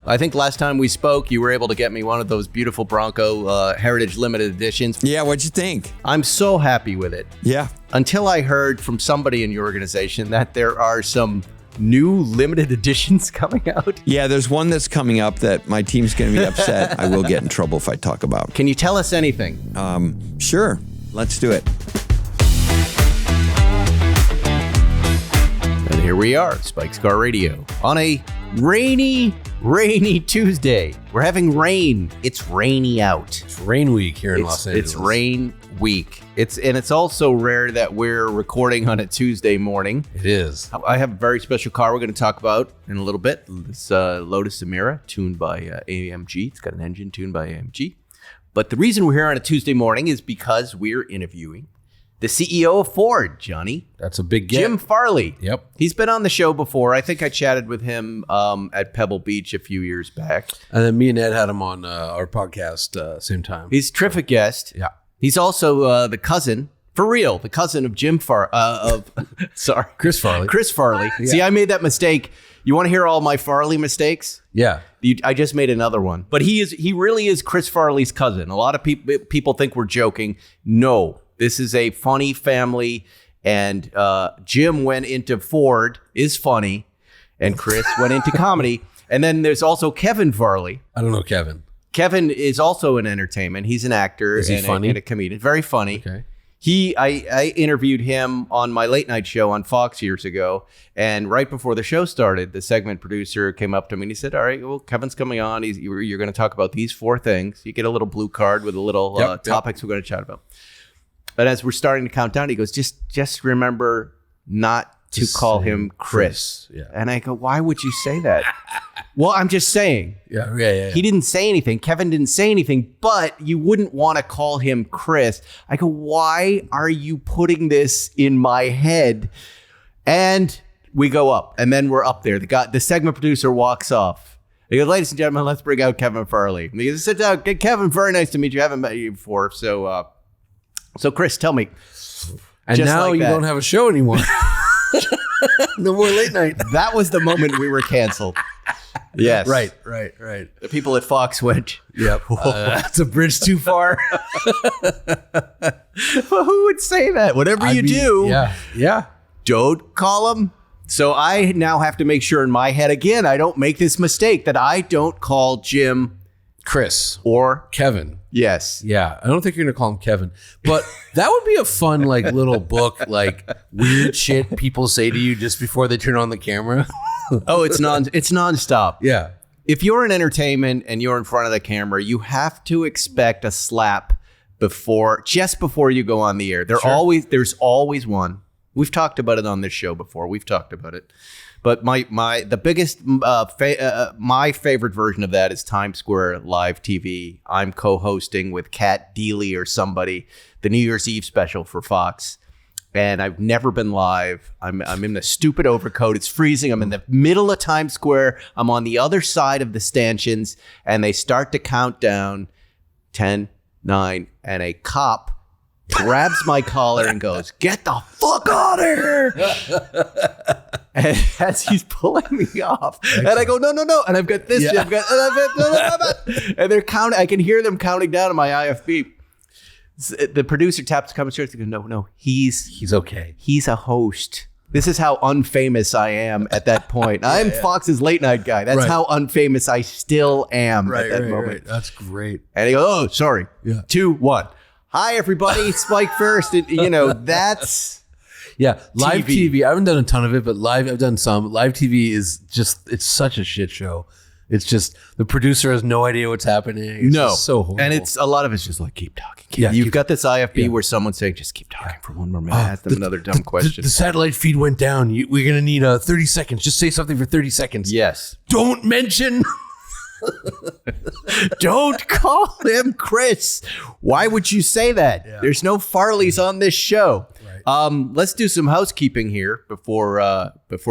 I think last time we spoke, you were able to get me one of those beautiful Bronco Heritage Limited Editions. Yeah, what'd you think? I'm so happy with it. Yeah. Until I heard from somebody in your organization that there are some new limited editions coming out. Yeah, there's one that's coming up that my team's going to be upset. I will get in trouble if I talk about. Can you tell us anything? Sure. Let's do it. And here we are, Spike's Car Radio, on a rainy Tuesday. We're having rain. It's rainy out. It's rain week here in Los Angeles. It's rain week. It's also rare that we're recording on a Tuesday morning. It is. I have a very special car we're going to talk about in a little bit. This Lotus Emira, tuned by AMG. It's got an engine tuned by AMG. But the reason we're here on a Tuesday morning is because we're interviewing the CEO of Ford, Jonny. That's a big get. Jim Farley. Yep. He's been on the show before. I think I chatted with him at Pebble Beach a few years back. And then me and Ed had him on our podcast same time. He's a terrific guest. Yeah. He's also the cousin, for real, the cousin of Chris Farley. Chris Farley. Yeah. See, I made that mistake. You want to hear all my Farley mistakes? Yeah. I just made another one. But he really is Chris Farley's cousin. A lot of people think we're joking. No. This is a funny family, and Jim went into Ford, is funny, and Chris went into comedy. And then there's also Kevin Farley. I don't know Kevin. Kevin is also in entertainment. He's an actor and a comedian. Very funny. Okay. I interviewed him on my late night show on Fox years ago, and right before the show started, the segment producer came up to me and he said, "All right, well, Kevin's coming on. You're going to talk about these 4 things. You get a little blue card with a little topics we're going to chat about." But as we're starting to count down, he goes, just remember not to call him Chris. Yeah. And I go, why would you say that? Well, I'm just saying. Yeah. He didn't say anything. Kevin didn't say anything, but you wouldn't want to call him Chris. I go, why are you putting this in my head? And we go up, and then we're up there. The segment producer walks off. He goes, ladies and gentlemen, let's bring out Kevin Farley. And he goes, sit down. Kevin, very nice to meet you. I haven't met you before. So Chris, tell me. And now you don't have a show anymore. No more late night. That was the moment we were canceled. Yes. Right. The people at Fox went, yep. That's a bridge too far. Well, who would say that? Whatever you do, yeah. Don't call him. So I now have to make sure in my head again, I don't make this mistake that I don't call Jim Chris or Kevin. Yes. Yeah. I don't think you're going to call him Kevin, but that would be a fun, little book, weird shit people say to you just before they turn on the camera. Oh, it's nonstop. Yeah. If you're in entertainment and you're in front of the camera, you have to expect a slap just before you go on the air. There's always one. We've talked about it on this show before. We've talked about it. But my favorite version of that is Times Square Live TV. I'm co-hosting with Kat Deely or somebody the New Year's Eve special for Fox, and I've never been live. I'm in the stupid overcoat. It's freezing. I'm in the middle of Times Square. I'm on the other side of the stanchions, and they start to count down 10, 9, and a cop grabs my collar and goes, "Get the fuck out of here!" And as he's pulling me off, and I go, "No," and I've got this, and they're counting. I can hear them counting down on my IFB. The producer taps the camera and goes, "No, he's okay. He's a host." This is how unfamous I am at that point. I'm Fox's late night guy. That's how unfamous I still am at that moment. Right. That's great. And he goes, "Oh, sorry. 2, 1. Hi, everybody. Spike first." That's live TV. I haven't done a ton of it, but I've done some. Live TV is it's such a shit show. It's just the producer has no idea what's happening. It's just so horrible. And a lot of it's just keep talking. You've got this IFB where someone's saying, "Just keep talking for 1 more minute." Ask them another dumb question. The satellite feed went down. We're going to need 30 seconds. Just say something for 30 seconds. Yes. Don't mention. Don't call him Chris. Why would you say that? Yeah. There's no Farleys on this show. Right. Let's do some housekeeping here before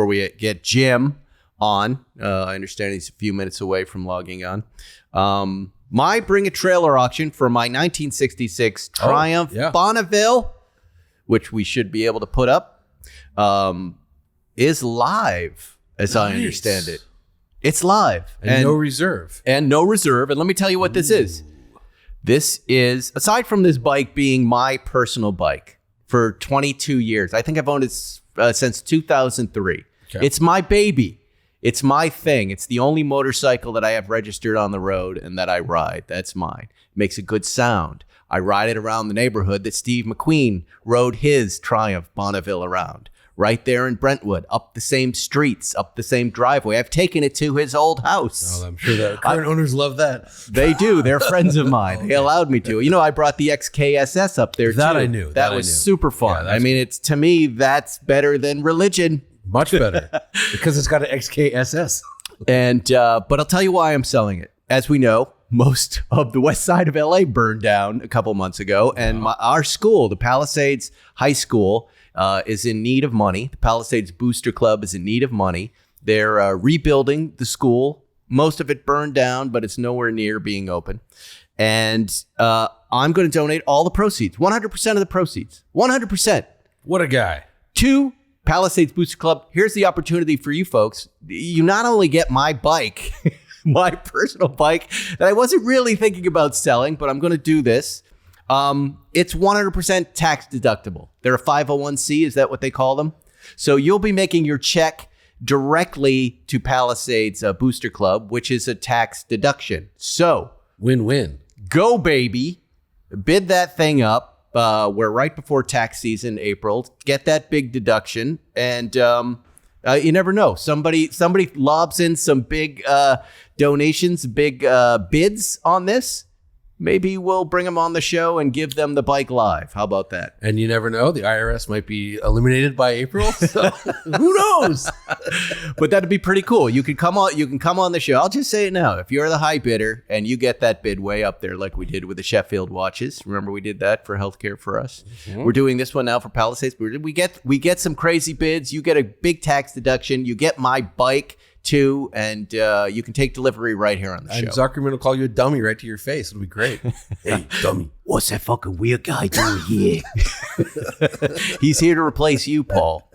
we get Jim on. I understand he's a few minutes away from logging on. My Bring a Trailer auction for my 1966 Triumph Bonneville, which we should be able to put up, is live, as I understand it. It's live. And no reserve. And no reserve. And let me tell you what this is. This is, aside from this bike being my personal bike for 22 years, I think I've owned it since 2003. Okay. It's my baby. It's my thing. It's the only motorcycle that I have registered on the road and that I ride. That's mine. It makes a good sound. I ride it around the neighborhood that Steve McQueen rode his Triumph Bonneville around. Right there in Brentwood, up the same streets, up the same driveway. I've taken it to his old house. Oh, I'm sure the current owners love that. They do. They're friends of mine. They allowed me to. You know, I brought the XKSS up there, that too. I knew. That was super fun. Yeah, I mean, it's to me, that's better than religion. Much better. Because it's got an XKSS. And but I'll tell you why I'm selling it. As we know, most of the west side of LA burned down a couple months ago. And our school, the Palisades High School, is in need of money. The Palisades Booster Club is in need of money. They're rebuilding the school. Most of it burned down, but it's nowhere near being open. And I'm going to donate all the proceeds, 100% of the proceeds, 100%. What a guy. To Palisades Booster Club. Here's the opportunity for you folks. You not only get my bike, my personal bike that I wasn't really thinking about selling, but I'm going to do this. It's 100% tax deductible. They're a 501c. Is that what they call them? So you'll be making your check directly to Palisades Booster Club, which is a tax deduction. So win-win. Go, baby. Bid that thing up. We're right before tax season, April. Get that big deduction. And you never know. Somebody lobs in some big donations, big bids on this. Maybe we'll bring them on the show and give them the bike live. How about that? And you never know. The IRS might be eliminated by April. So who knows? But that'd be pretty cool. You can come on the show. I'll just say it now. If you're the high bidder and you get that bid way up there, like we did with the Sheffield watches. Remember we did that for healthcare for us. Mm-hmm. We're doing this one now for Palisades. We get some crazy bids. You get a big tax deduction. You get my bike too, and you can take delivery right here on the show. And Zuckerman will call you a dummy right to your face. It'll be great. Hey, dummy. What's that fucking weird guy doing here? He's here to replace you, Paul.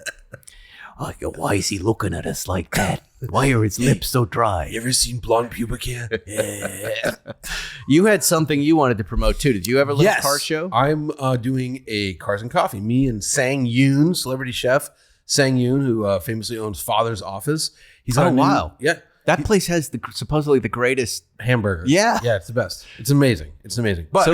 Oh, why is he looking at us like that? Why are his lips so dry? You ever seen blonde pubic hair? Yeah. You had something you wanted to promote too. Did you ever look at a car show? I'm doing a Cars and Coffee. Me and Sang Yoon, celebrity chef Sang Yoon, who famously owns Father's Office. He's on wow. Yeah. That place has supposedly the greatest hamburger. Yeah. Yeah, it's the best. It's amazing. It's amazing. But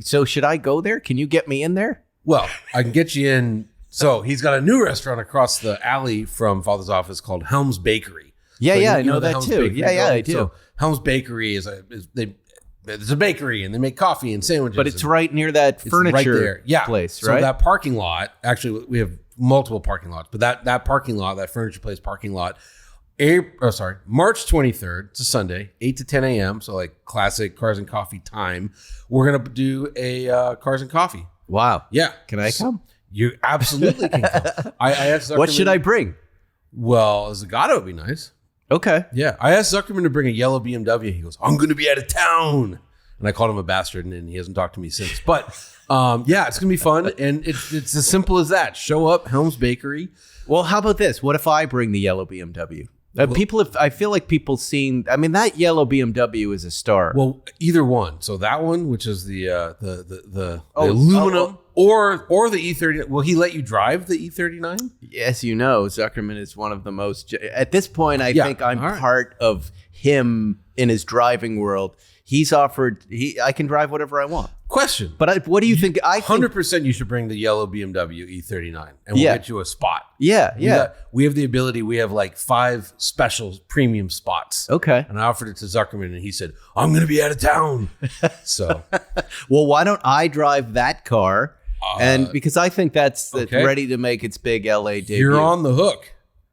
so should I go there? Can you get me in there? Well, I can get you in. So he's got a new restaurant across the alley from Father's Office called Helm's Bakery. Yeah, so I know that Helm's too. Bakery Yeah, I do. So Helm's Bakery it's a bakery and they make coffee and sandwiches. But it's right near that furniture place, right? So that parking lot, actually we have multiple parking lots, but that parking lot, that furniture place parking lot, March 23rd, it's a Sunday, 8 to 10 a.m. So like classic Cars and Coffee time. We're going to do a Cars and Coffee. Wow. Yeah. Can I come? You absolutely can come. I asked Zuckerman, what should I bring? Well, a Zagato would be nice. Okay. Yeah. I asked Zuckerman to bring a yellow BMW. He goes, I'm going to be out of town. And I called him a bastard and he hasn't talked to me since. But yeah, it's going to be fun. And it's as simple as that. Show up, Helm's Bakery. Well, how about this? What if I bring the yellow BMW? I feel like people seen. I mean, that yellow BMW is a star. Well, either one. So that one, which is the aluminum, or the E39. Will he let you drive the E39? Yes, you know, Zuckerman is one of the most. At this point, I think I'm part of him in his driving world. He's offered. I can drive whatever I want. Question. But what do you think? 100% you should bring the yellow BMW E39 and we'll get you a spot. Yeah. We have the ability. We have like 5 special premium spots. Okay. And I offered it to Zuckerman and he said, I'm going to be out of town. So. Well, why don't I drive that car? And because I think that's ready to make its big LA debut. You're on the hook.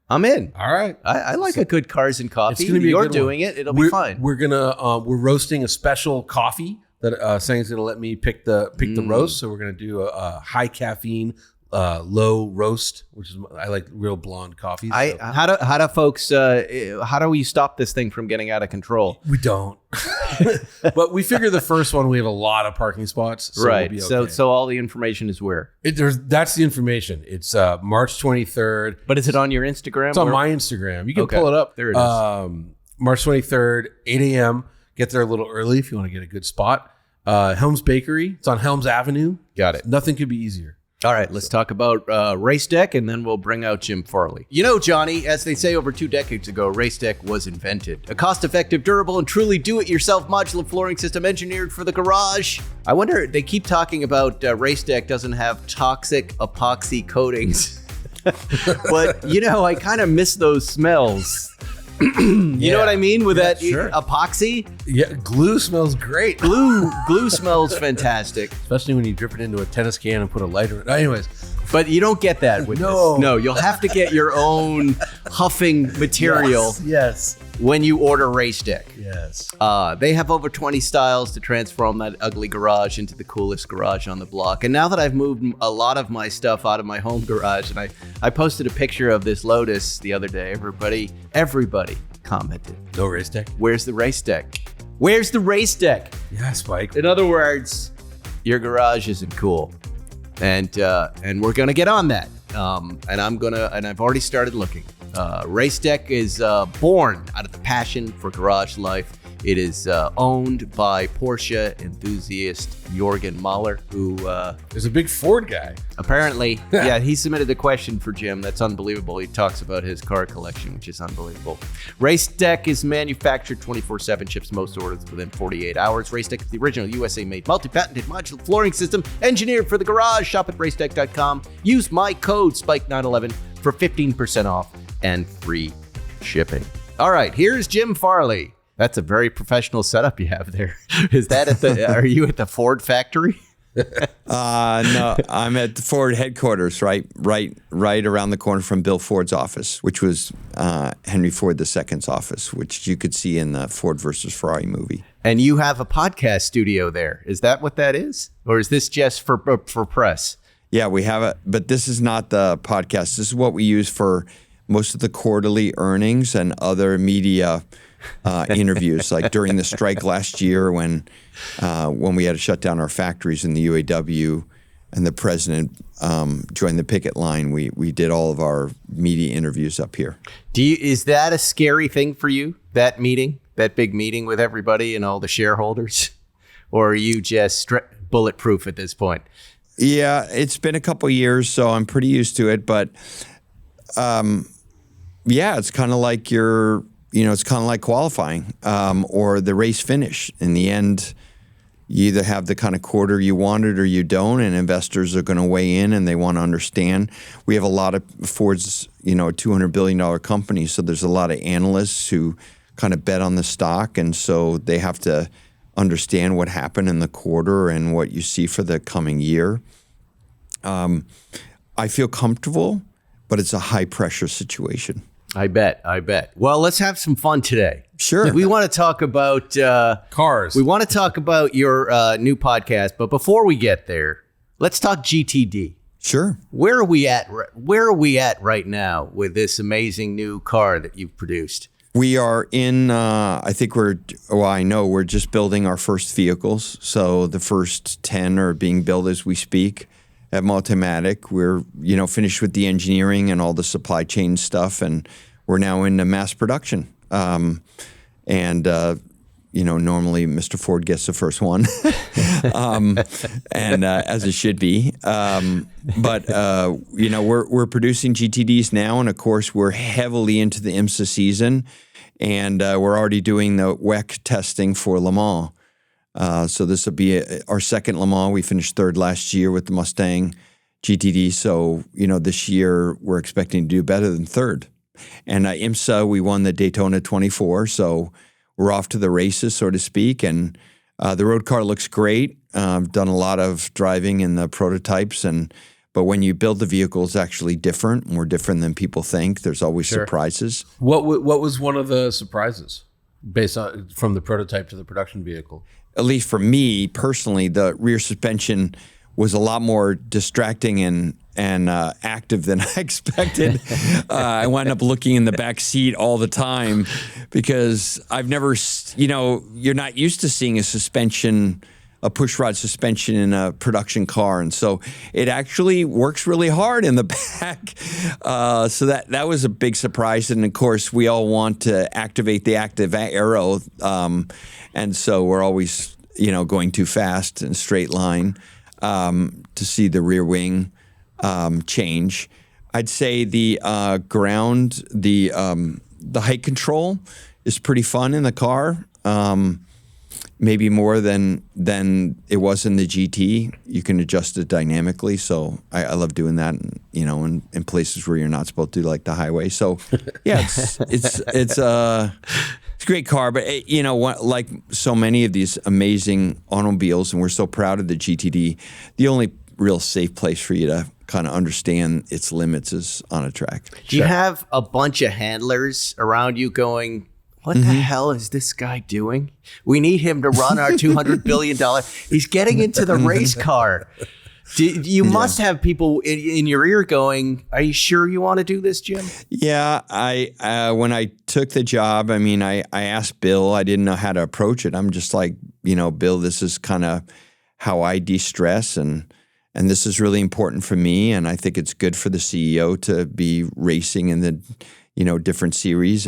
I'm in. All right. I like a good Cars and Coffee. It's gonna be You're doing it. It'll be fine. We're roasting a special coffee that Sang's gonna let me pick the roast. So we're gonna do a high caffeine, low roast, which is I like real blonde coffees. How do folks? How do we stop this thing from getting out of control? We don't. But we figure the first one we have a lot of parking spots, so right? We'll be okay. So all the information is where? That's the information. It's March 23rd. But is it on your Instagram? It's on my Instagram. You can pull it up. There it is. March 23rd, 8 a.m. Get there a little early if you want to get a good spot. Helms Bakery. It's on Helms Avenue. Got it. Nothing could be easier. All right, let's talk about RaceDeck, and then we'll bring out Jim Farley. You know, Johnny, as they say over 2 decades ago, RaceDeck was invented. A cost-effective, durable, and truly do-it-yourself modular flooring system engineered for the garage. I wonder, they keep talking about RaceDeck doesn't have toxic epoxy coatings. But, you know, I kind of miss those smells. You know what I mean with that epoxy? Yeah, glue smells great. Glue smells fantastic. Especially when you drip it into a tennis can and put a lighter in it. Anyways. But you don't get that with this. No, you'll have to get your own huffing material Yes. when you order RaceDeck. Yes. They have over 20 styles to transform that ugly garage into the coolest garage on the block. And now that I've moved a lot of my stuff out of my home garage, and I posted a picture of this Lotus the other day, everybody commented. No RaceDeck? Where's the RaceDeck? Where's the RaceDeck? Yeah, Spike. In other words, your garage isn't cool. And we're gonna get on that. And I've already started looking. RaceDeck is born out of the passion for garage life. It is owned by Porsche enthusiast Jürgen Mahler, who is a big Ford guy. Apparently, he submitted a question for Jim. That's unbelievable. He talks about his car collection, which is unbelievable. RaceDeck is manufactured 24/7, ships most orders within 48 hours. RaceDeck is the original USA-made multi-patented modular flooring system engineered for the garage. Shop at racedeck.com. Use my code SPIKE911 for 15% off and free shipping. All right, here's Jim Farley. That's a very professional setup you have there. Is that are you at the Ford factory? No, I'm at the Ford headquarters, right around the corner from Bill Ford's office, which was Henry Ford II's office, which you could see in the Ford versus Ferrari movie. And you have a podcast studio there. Is that what that is? Or is this just for press? Yeah, we have it, but this is not the podcast. This is what we use for most of the quarterly earnings and other media interviews, like during the strike last year when we had to shut down our factories in the UAW and the president joined the picket line. We did all of our media interviews up here. Is that a scary thing for you, that big meeting with everybody and all the shareholders? Or are you just bulletproof at this point? Yeah, it's been a couple of years, so I'm pretty used to it. But it's kind of like it's kind of like qualifying or the race finish. In the end, you either have the kind of quarter you wanted or you don't, and investors are going to weigh in and they want to understand. We have a lot of Ford's, a $200 billion company, so there's a lot of analysts who kind of bet on the stock, and so they have to understand what happened in the quarter and what you see for the coming year. I feel comfortable, but it's a high-pressure situation. I bet. Well, let's have some fun today. Sure. We want to talk about cars. We want to talk about your new podcast, but before we get there, let's talk GTD. Sure. Where are we at right now with this amazing new car that you've produced? We are in, I know we're just building our first vehicles. So the first 10 are being built as we speak at Multimatic. We're, finished with the engineering and all the supply chain stuff, and we're now into mass production. Normally Mr. Ford gets the first one, as it should be. But we're producing GTDs now, and of course we're heavily into the IMSA season, and we're already doing the WEC testing for Le Mans. So this will be our second Le Mans. We finished third last year with the Mustang GTD. So, this year we're expecting to do better than third. And IMSA, we won the Daytona 24. So we're off to the races, so to speak. And the road car looks great. I've done a lot of driving in the prototypes. But when you build the vehicle, it's actually different, more different than people think. There's always surprises. What was one of the surprises based on from the prototype to the production vehicle? At least for me personally, the rear suspension was a lot more distracting and active than I expected. I wound up looking in the back seat all the time because I've never, you're not used to seeing a suspension a push rod suspension in a production car, and so it actually works really hard in the back. So that was a big surprise, and of course we all want to activate the active aero, and so we're always going too fast in a straight line to see the rear wing change. I'd say the ground, the height control is pretty fun in the car. Maybe more than it was in the GT. You can adjust it dynamically, so I love doing that. In places where you're not supposed to, like the highway. So yeah, it's a great car. But like so many of these amazing automobiles, and we're so proud of the GTD. The only real safe place for you to kind of understand its limits is on a track. Do you have a bunch of handlers around you going, what the hell is this guy doing? We need him to run our $200 billion. He's getting into the race car. You must have people in your ear going, are you sure you want to do this, Jim? Yeah, when I took the job, I asked Bill. I didn't know how to approach it. I'm just like, Bill, this is kind of how I de-stress, and this is really important for me, and I think it's good for the CEO to be racing in the, different series.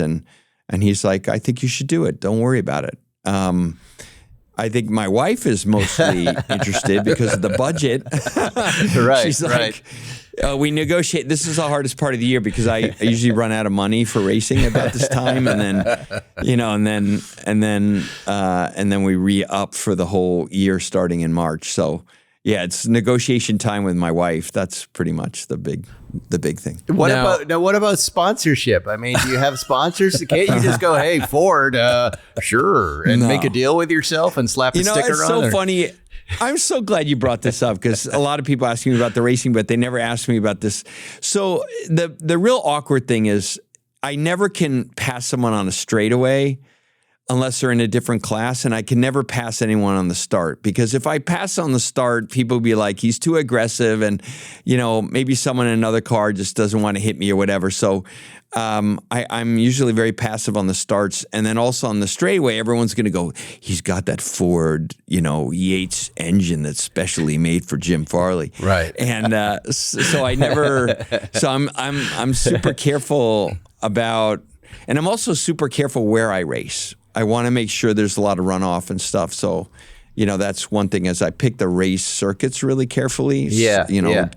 And he's like, I think you should do it. Don't worry about it. I think my wife is mostly interested because of the budget. Right. She's like, we negotiate. This is the hardest part of the year because I usually run out of money for racing about this time, and then we re-up for the whole year starting in March. So yeah, it's negotiation time with my wife. That's pretty much the big thing. What about sponsorship? Do you have sponsors? Can't you just go, hey, Ford, sure, and make a deal with yourself and slap a sticker on? It's so funny. I'm so glad you brought this up because a lot of people ask me about the racing, but they never ask me about this. So the real awkward thing is I never can pass someone on a straightaway unless they're in a different class, and I can never pass anyone on the start, because if I pass on the start, people will be like, he's too aggressive, and maybe someone in another car just doesn't want to hit me or whatever. So I'm usually very passive on the starts, and then also on the straightaway, everyone's going to go, he's got that Ford, Yates engine that's specially made for Jim Farley, right? And so I never, so I'm super careful about, and I'm also super careful where I race. I want to make sure there's a lot of runoff and stuff. So, that's one thing, as I pick the race circuits really carefully. Yeah.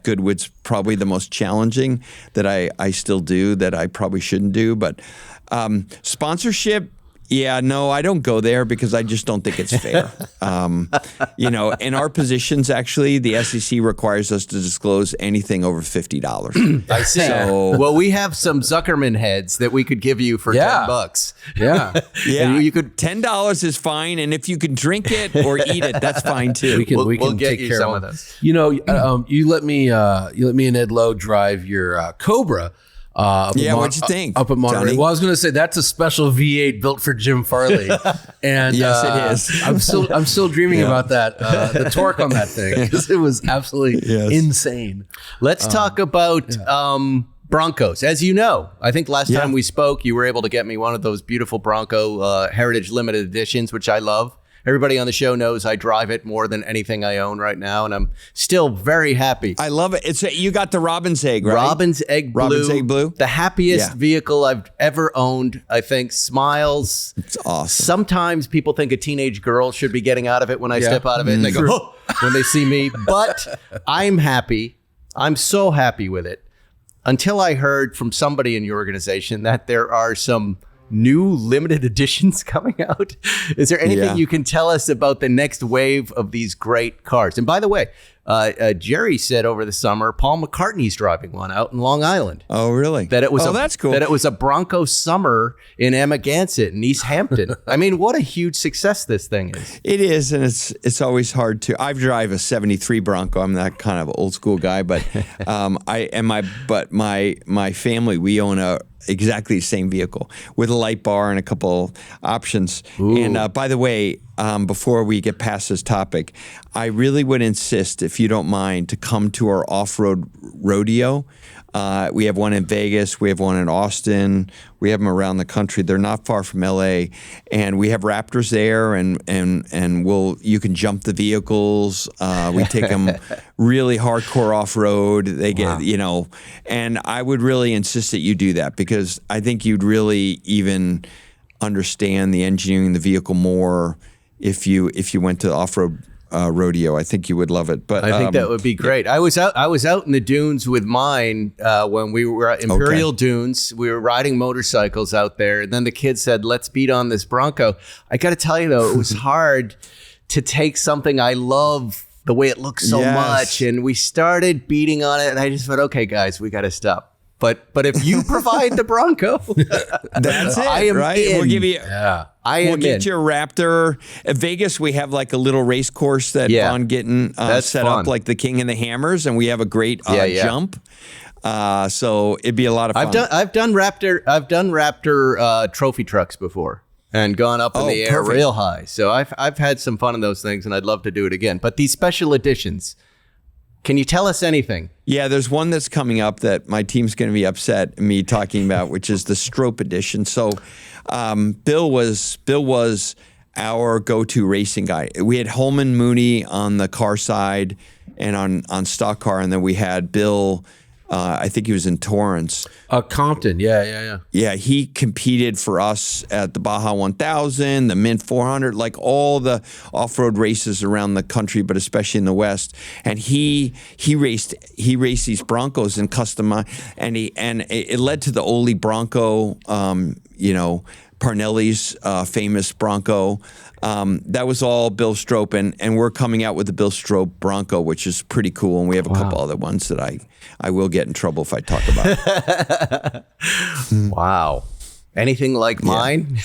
Goodwood's probably the most challenging that I still do that I probably shouldn't do. But sponsorship, yeah, no, I don't go there because I just don't think it's fair. In our positions, actually, the SEC requires us to disclose anything over $50. I see. Well, we have some Zuckerman heads that we could give you for $10. Yeah. Yeah. You could $10 is fine, and if you can drink it or eat it, that's fine too. We can get take you care some of of those. You let me and Ed Lowe drive your Cobra. What'd you think? Up at Monterey. Johnny? Well, I was going to say that's a special V8 built for Jim Farley, and yes, it is. I'm still dreaming about that. The torque on that thing, because it was absolutely insane. Let's talk about Broncos. As you know, I think last time we spoke, you were able to get me one of those beautiful Bronco Heritage Limited Editions, which I love. Everybody on the show knows I drive it more than anything I own right now, and I'm still very happy. I love it. You got the Robin's Egg, right? Robin's Egg Blue. The happiest vehicle I've ever owned, I think. Smiles. It's awesome. Sometimes people think a teenage girl should be getting out of it when I step out of it, and they go, oh, when they see me. But I'm happy. I'm so happy with it. Until I heard from somebody in your organization that there are some new limited editions coming out. Is there anything you can tell us about the next wave of these great cars? And by the way, Jerry said over the summer, Paul McCartney's driving one out in Long Island. Oh, really? That's cool. That it was a Bronco summer in Amagansett in East Hampton. What a huge success this thing is. It is, and it's always hard to. I drive a '73 Bronco. I'm that kind of old school guy, but my family, we own exactly the same vehicle with a light bar and a couple options. Ooh. And by the way, before we get past this topic, I really would insist, if you don't mind, to come to our off-road rodeo We have one in Vegas. We have one in Austin. We have them around the country. They're not far from LA, and we have Raptors there. And you can jump the vehicles. We take them really hardcore off road. They get and I would really insist that you do that, because I think you'd really even understand the engineering of the vehicle more if you went to off road. Rodeo. I think you would love it. But I think that would be great. I was out in the dunes with mine when we were at Imperial Dunes. We were riding motorcycles out there, and then the kid said, "Let's beat on this Bronco." I got to tell you though, it was hard to take something I love the way it looks so much, and we started beating on it, and I just thought, "Okay, guys, we got to stop." But if you provide the Bronco, that's it. I am right? in. We'll give you. We'll get you a Raptor. At Vegas, we have like a little race course that Von Gittin set up, like the King and the Hammers, and we have a great jump. So it'd be a lot of fun. I've done Raptor trophy trucks before and gone up in the air real high. So I've had some fun in those things, and I'd love to do it again. But these special editions, can you tell us anything? Yeah, there's one that's coming up that my team's going to be upset at me talking about, which is the Strope edition. So Bill was our go-to racing guy. We had Holman Mooney on the car side and on stock car, and then we had Bill. I think he was in Torrance. Compton, yeah. Yeah, he competed for us at the Baja 1000, the Mint 400, like all the off-road races around the country, but especially in the West. And he raced these Broncos in custom, and it led to the Ole Bronco, Parnelli's famous Bronco. That was all Bill Strope, and we're coming out with the Bill Strope Bronco, which is pretty cool. And we have a couple other ones that I will get in trouble if I talk about. Wow. Anything like mine?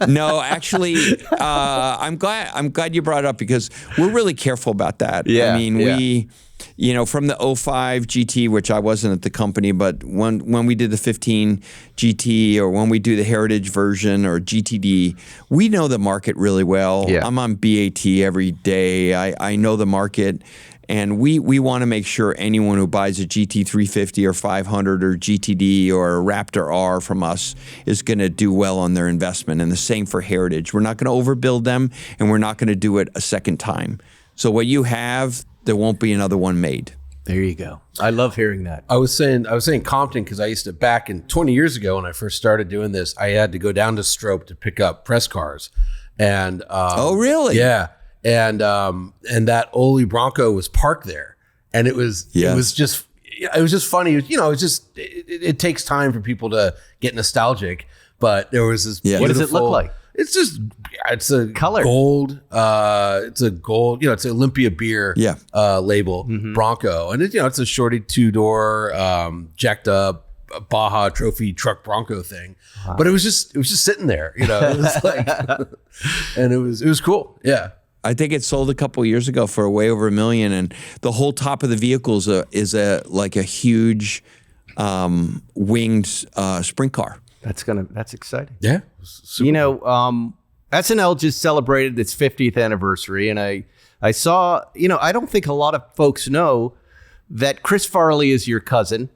No, actually, I'm glad you brought it up, because we're really careful about that. Yeah, I mean, we, from the 05 GT, which I wasn't at the company, but when we did the 15 GT, or when we do the Heritage version or GTD, we know the market really well. Yeah. I'm on BAT every day. I know the market. And we want to make sure anyone who buys a GT350 or 500 or GTD or a Raptor R from us is going to do well on their investment. And the same for Heritage. We're not going to overbuild them, and we're not going to do it a second time. So what you have, there won't be another one made. There you go. I love hearing that. I was saying Compton, because I used to, back in 20 years ago when I first started doing this, I had to go down to Strope to pick up press cars. And oh, really? Yeah. And that Ole Bronco was parked there, and it was just funny. It takes time for people to get nostalgic, but there was this. What does it look like? It's a color gold. It's a gold. It's an Olympia beer label Bronco, and it's a shorty 2-door jacked up Baja trophy truck Bronco thing. Wow. But it was just sitting there. It was like, and it was cool. Yeah. I think it sold a couple of years ago for way over $1 million, and the whole top of the vehicle is a huge winged sprint car. That's exciting. Yeah, SNL just celebrated its 50th anniversary, and I saw, I don't think a lot of folks know that Chris Farley is your cousin.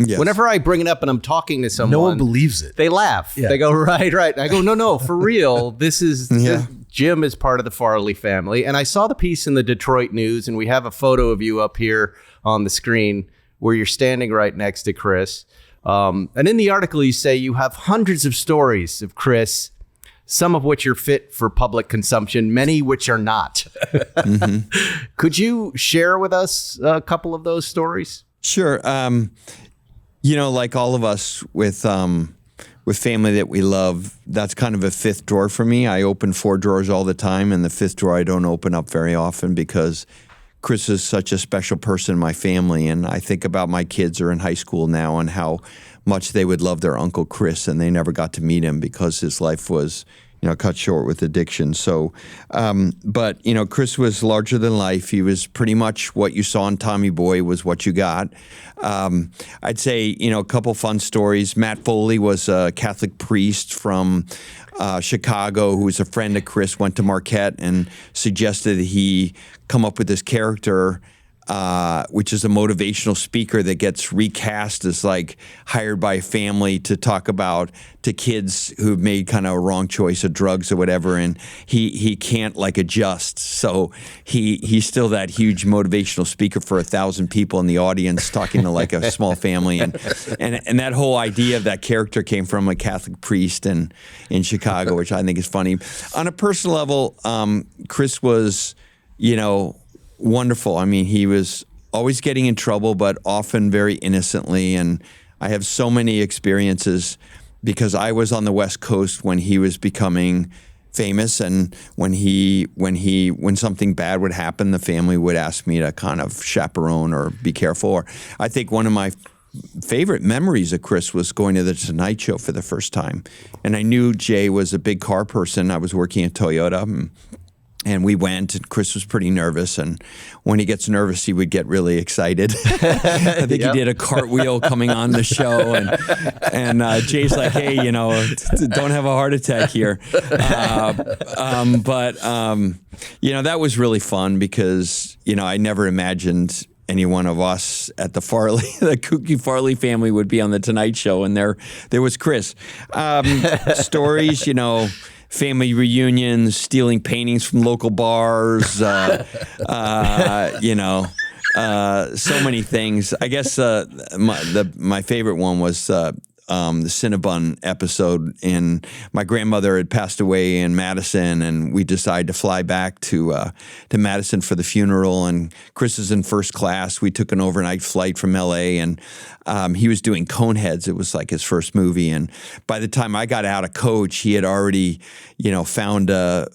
Yes. Whenever I bring it up and I'm talking to someone, no one believes it. They laugh. Yeah. They go, right. I go, no, for real. This is Jim is part of the Farley family. And I saw the piece in the Detroit News, and we have a photo of you up here on the screen where you're standing right next to Chris. And in the article, you say you have hundreds of stories of Chris, some of which are fit for public consumption, many which are not. Could you share with us a couple of those stories? Sure. Like all of us with family that we love, that's kind of a fifth drawer for me. I open 4 drawers all the time, and the 5th drawer I don't open up very often, because Chris is such a special person in my family, and I think about my kids are in high school now and how much they would love their Uncle Chris, and they never got to meet him because his life was cut short with addiction. So, but Chris was larger than life. He was pretty much what you saw in Tommy Boy was what you got. I'd say, a couple fun stories. Matt Foley was a Catholic priest from Chicago who was a friend of Chris, went to Marquette and suggested he come up with this character which is a motivational speaker that gets recast as like hired by a family to talk about to kids who've made kind of a wrong choice of drugs or whatever, and he can't like adjust. So he's still that huge motivational speaker for 1,000 people in the audience talking to like a small family, and that whole idea of that character came from a Catholic priest in Chicago, which I think is funny. On a personal level, Chris was, wonderful. I mean, he was always getting in trouble, but often very innocently. And I have so many experiences because I was on the West Coast when he was becoming famous, and when something bad would happen, the family would ask me to kind of chaperone or be careful. Or I think one of my favorite memories of Chris was going to the Tonight Show for the first time. And I knew Jay was a big car person. I was working at Toyota, and we went, and Chris was pretty nervous. And when he gets nervous, he would get really excited. I think he did a cartwheel coming on the show. And Jay's like, hey, don't have a heart attack here. That was really fun because, I never imagined any one of us at the kooky Farley family would be on the Tonight Show. And there was Chris. Stories, family reunions, stealing paintings from local bars, so many things. I guess my favorite one was the Cinnabon episode. And my grandmother had passed away in Madison, and we decided to fly back to Madison for the funeral. And Chris is in first class. We took an overnight flight from L.A., and he was doing Coneheads. It was like his first movie. And by the time I got out of coach, he had already, found a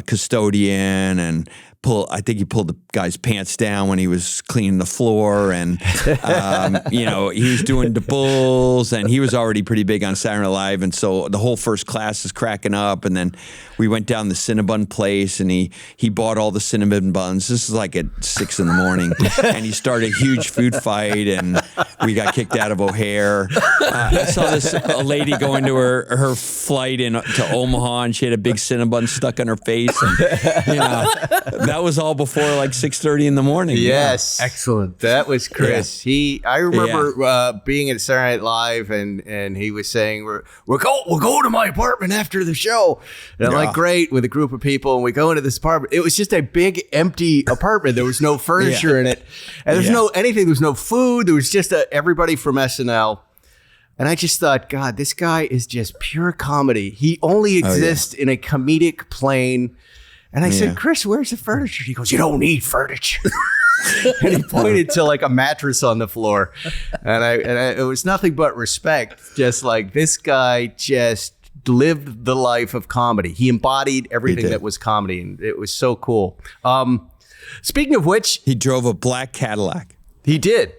custodian, and I think he pulled the guy's pants down when he was cleaning the floor, and he was doing the bulls, and he was already pretty big on Saturday Night Live, and so the whole first class is cracking up. And then we went down the Cinnabon place, and he bought all the cinnamon buns. This is like at 6 a.m, and he started a huge food fight, and we got kicked out of O'Hare. I saw a lady going to her flight to Omaha, and she had a big cinnabon stuck on her face, and that was all before like 6:30 in the morning. Yes. Yeah. Excellent. That was Chris. Yeah. I remember being at Saturday Night Live, and he was saying, we'll go to my apartment after the show. And I'm like, great, with a group of people, and we go into this apartment. It was just a big empty apartment. There was no furniture in it. And there's no anything. There was no food. There was just everybody from SNL. And I just thought, God, this guy is just pure comedy. He only exists in a comedic plane. And I said, Chris, where's the furniture? He goes, you don't need furniture. And he pointed to like a mattress on the floor. And it was nothing but respect. Just like, this guy just lived the life of comedy. He embodied everything that was comedy. And it was so cool. Speaking of which, he drove a black Cadillac. He did.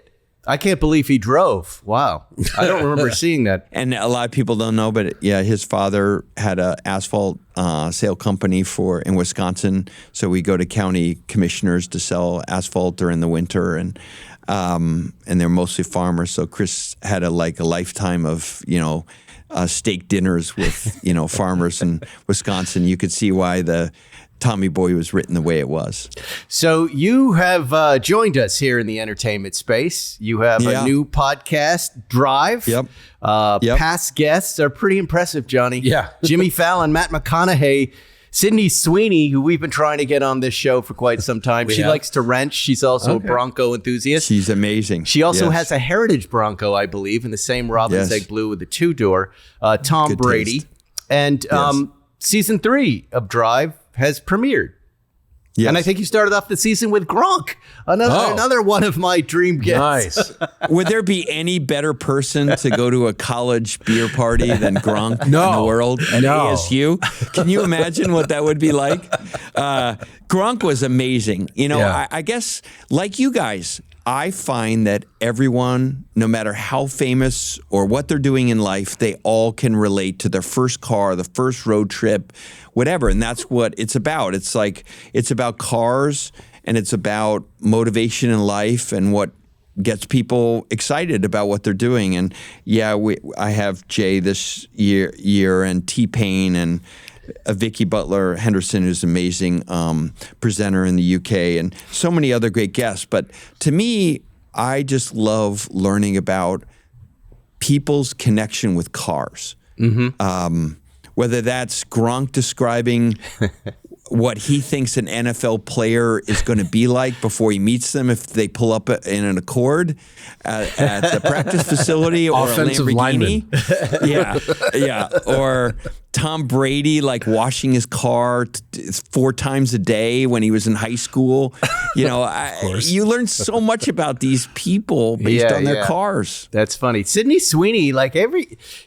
I can't believe he drove. Wow. I don't remember seeing that. And a lot of people don't know, but his father had an asphalt sale company in Wisconsin. So we go to county commissioners to sell asphalt during the winter, and they're mostly farmers. So Chris had a lifetime of, steak dinners with, farmers in Wisconsin. You could see why the Tommy Boy was written the way it was. So you have joined us here in the entertainment space. You have a new podcast, Drive. Yep. Past guests are pretty impressive, Johnny. Yeah. Jimmy Fallon, Matt McConaughey, Sydney Sweeney, who we've been trying to get on this show for quite some time. She likes to wrench. She's also a Bronco enthusiast. She's amazing. She also has a Heritage Bronco, I believe, in the same Robin's Egg Blue with the 2-door. Tom Good Brady. taste. And season 3 of Drive has premiered. Yes. And I think you started off the season with Gronk, another one of my dream guests. Nice. Would there be any better person to go to a college beer party than Gronk in the world at ASU? Can you imagine what that would be like? Gronk was amazing. I guess like you guys, I find that everyone, no matter how famous or what they're doing in life, they all can relate to their first car, the first road trip, whatever. And that's what it's about. It's about cars, and it's about motivation in life and what gets people excited about what they're doing. And I have Jay this year and T-Pain and Vicky Butler Henderson, who's an amazing presenter in the UK, and so many other great guests. But to me, I just love learning about people's connection with cars. Whether that's Gronk describing what he thinks an NFL player is going to be like before he meets them if they pull up in an Accord at the practice facility, or Offensive a lineman. yeah. Or Tom Brady like washing his car 4 times a day when he was in high school. You learn so much about these people based on their cars. That's funny. Sydney Sweeney,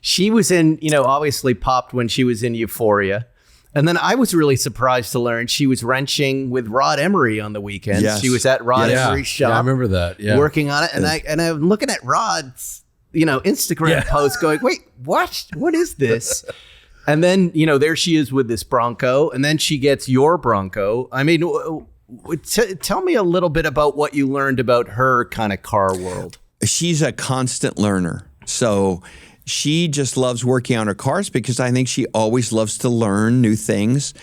she was in, obviously popped when she was in Euphoria. And then I was really surprised to learn she was wrenching with Rod Emery on the weekends. Yes. She was at Rod Emery's shop. Yeah, I remember that. Yeah. Working on it. And I'm looking at Rod's, Instagram post going, wait, what? What is this? And then, there she is with this Bronco. And then she gets your Bronco. I mean, tell me a little bit about what you learned about her kind of car world. She's a constant learner. So she just loves working on her cars because I think she always loves to learn new things.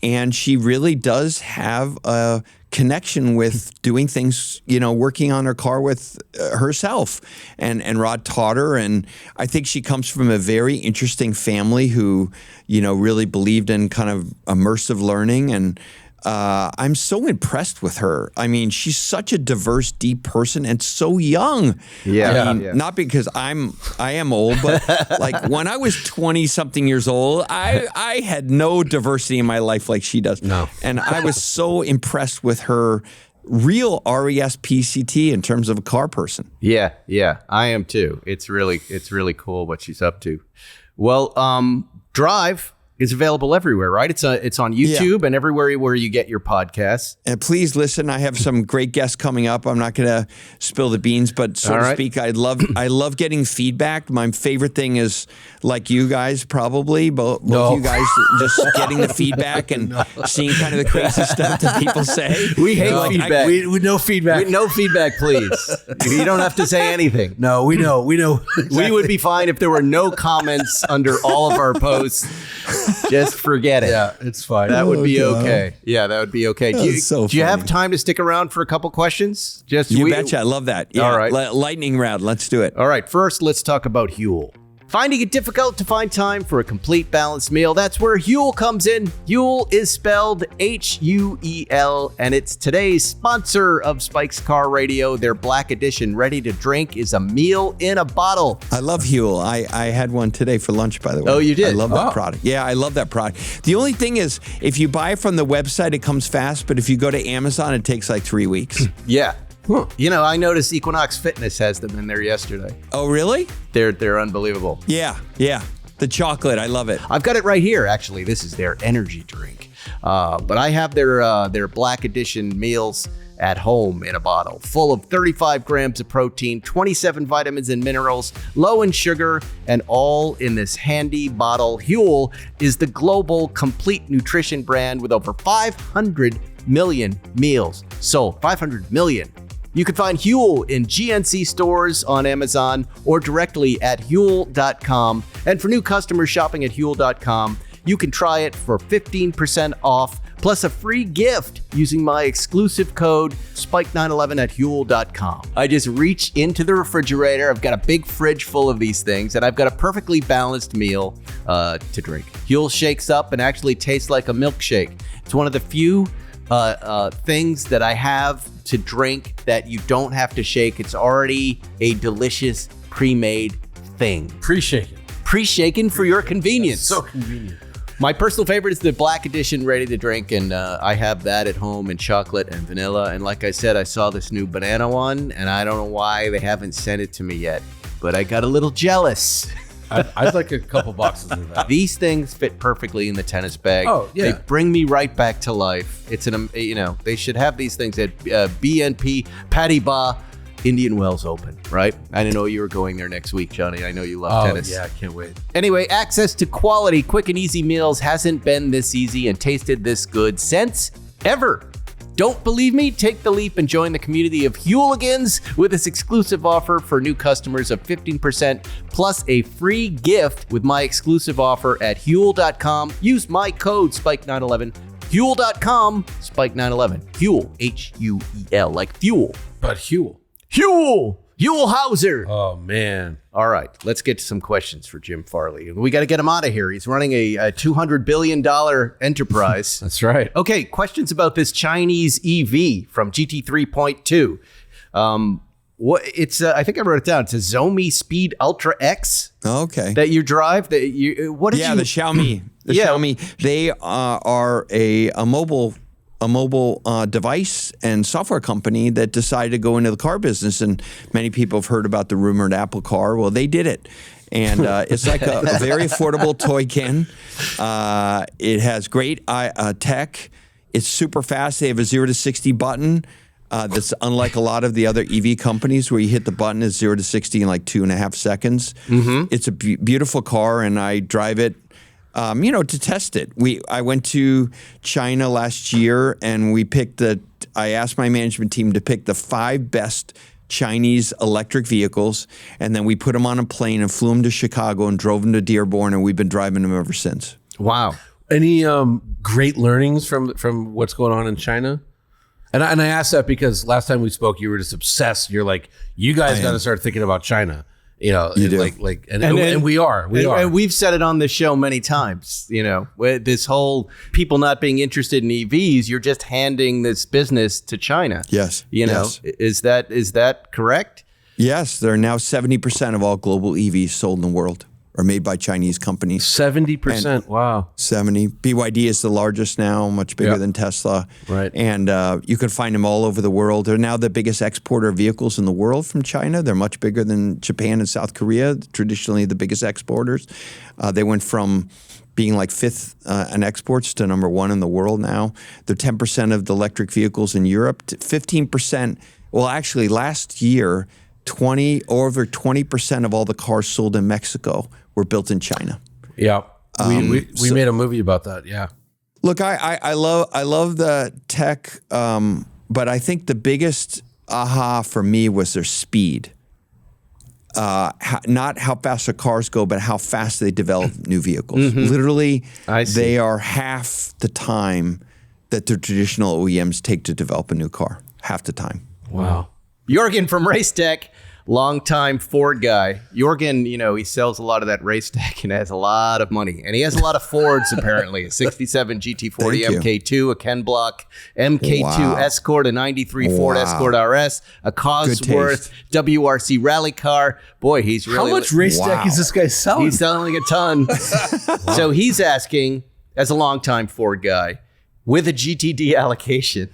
And she really does have a connection with doing things, working on her car with herself. And Rod taught her. And I think she comes from a very interesting family who, really believed in kind of immersive learning. And I'm so impressed with her. I mean, she's such a diverse, deep person and so young. Not because I am old, but like when I was 20 something years old, I had no diversity in my life like she does. No. And I was so impressed with her real RESPCT in terms of a car person. Yeah, I am too. It's really cool what she's up to. Well, Drive is available everywhere, right? It's on YouTube and everywhere where you get your podcasts. And please listen. I have some great guests coming up. I'm not going to spill the beans, but so to speak, I love getting feedback. My favorite thing is, like you guys probably, both you guys just getting the feedback and seeing kind of the crazy stuff that people say. We hate feedback. We no feedback. No feedback, please. You don't have to say anything. No, we know. Exactly. We would be fine if there were no comments under all of our posts. Just forget it. Yeah, it's fine. That would be okay. Yeah, that would be okay. Do you have time to stick around for a couple questions? You betcha. I love that. Yeah. All right. Lightning round. Let's do it. All right. First, let's talk about Huel. Finding it difficult to find time for a complete balanced meal? That's where Huel comes in. Huel is spelled Huel, and it's today's sponsor of Spike's Car Radio. Their Black Edition ready to drink is a meal in a bottle. I love Huel. I had one today for lunch, by the way. Oh, you did? I love that product. Yeah, I love that product. The only thing is, if you buy from the website, it comes fast, but if you go to Amazon, it takes like 3 weeks. Yeah. Huh. I noticed Equinox Fitness has them in there yesterday. Oh, really? They're unbelievable. Yeah. The chocolate, I love it. I've got it right here, actually. This is their energy drink. But I have their Black Edition meals at home in a bottle, full of 35 grams of protein, 27 vitamins and minerals, low in sugar, and all in this handy bottle. Huel is the global complete nutrition brand with over 500 million meals. So 500 million. You can find Huel in GNC stores on Amazon or directly at Huel.com. And for new customers shopping at Huel.com, you can try it for 15% off, plus a free gift using my exclusive code SPIKE911 at Huel.com. I just reach into the refrigerator. I've got a big fridge full of these things, and I've got a perfectly balanced meal to drink. Huel shakes up and actually tastes like a milkshake. It's one of the few things that I have to drink that you don't have to shake. It's already a delicious pre-made thing. Pre-shaken for your convenience. So convenient. My personal favorite is the Black Edition ready to drink, and I have that at home in chocolate and vanilla. And like I said, I saw this new banana one, and I don't know why they haven't sent it to me yet, but I got a little jealous. I'd like a couple boxes of that. These things fit perfectly in the tennis bag. Oh, yeah. They bring me right back to life. It's they should have these things at BNP Paribas Indian Wells Open, right? I didn't know you were going there next week, Johnny. I know you love tennis. Yeah, I can't wait. Anyway, access to quality, quick and easy meals hasn't been this easy and tasted this good since ever. Don't believe me? Take the leap and join the community of Hueligans with this exclusive offer for new customers of 15% plus a free gift with my exclusive offer at Huel.com. Use my code SPIKE911. Huel.com, SPIKE911. Huel, H-U-E-L, like fuel. But Huel. Huel! Huel Hauser! Oh, man. All right, let's get to some questions for Jim Farley. We got to get him out of here. He's running a $200 billion enterprise. That's right. Okay, questions about this Chinese EV from GT 3.2. What it's? I think I wrote it down. It's a Zomi Speed Ultra X. Okay. That you drive. That you. What did you? The Xiaomi. The Xiaomi. They are a mobile device and software company that decided to go into the car business. And many people have heard about the rumored Apple car. Well, they did it. And it's like a very affordable toy-kin. It has great tech. It's super fast. They have a 0 to 60 button that's unlike a lot of the other EV companies where you hit the button, it's 0 to 60 in like 2.5 seconds. Mm-hmm. It's a beautiful car, and I drive it to test it. I went to China last year, and I asked my management team to pick the 5 best Chinese electric vehicles, and then we put them on a plane and flew them to Chicago and drove them to Dearborn, and we've been driving them ever since. Wow. Any great learnings from what's going on in China? And I asked that because last time we spoke, you were just obsessed. You're like, you guys got to start thinking about China. You know, you do. And we are. And we've said it on the show many times, with this whole people not being interested in EVs, you're just handing this business to China. Yes. Yes. Is that correct? Yes. There are now 70% of all global EVs sold in the world are made by Chinese companies. 70%. Wow. 70. BYD is the largest now, much bigger than Tesla. Right. And you can find them all over the world. They're now the biggest exporter of vehicles in the world from China. They're much bigger than Japan and South Korea, traditionally the biggest exporters. They went from being like 5th in exports to number 1 in the world now. They're 10% of the electric vehicles in Europe, 15%. Well, actually, last year, over 20% of all the cars sold in Mexico were built in China. Yeah, we made a movie about that. Yeah. Look, I love the tech, but I think the biggest aha for me was their speed. Not how fast the cars go, but how fast they develop new vehicles. Mm-hmm. Literally, they are half the time that the traditional OEMs take to develop a new car. Half the time. Wow. Jorgen from RaceDeck, longtime Ford guy. Jorgen, he sells a lot of that RaceDeck and has a lot of money. And he has a lot Fords, apparently. A 67 GT40 MK2, a Ken Block MK2 Escort, a 93 Ford Escort RS, a Cosworth WRC rally car. Boy, he's really... How much RaceDeck is this guy selling? He's selling a ton. So he's asking, as a longtime Ford guy, with a GTD allocation...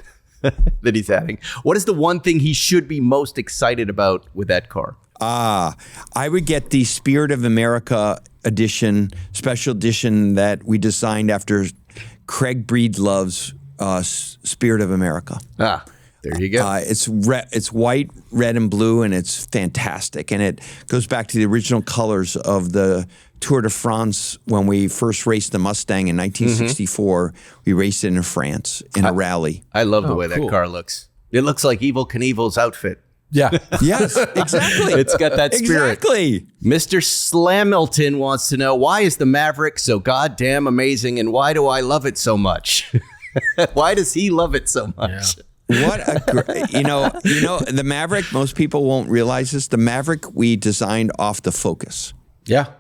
that he's having, what is the one thing he should be most excited about with that car? I would get the Spirit of America edition, special edition that we designed after Craig Breedlove's Spirit of America. There you go. It's white, red, and blue, and it's fantastic. And it goes back to the original colors of the Tour de France when we first raced the Mustang in 1964. Mm-hmm. We raced it in France in a rally. I love the way that car looks. It looks like Evel Knievel's outfit. Yeah. Yes, exactly. It's got that spirit. Exactly. Mr. Slamilton wants to know, why is the Maverick so goddamn amazing, and why do I love it so much? Why does he love it so much? Yeah. What a great, the Maverick, most people won't realize this. The Maverick we designed off the Focus. Yeah.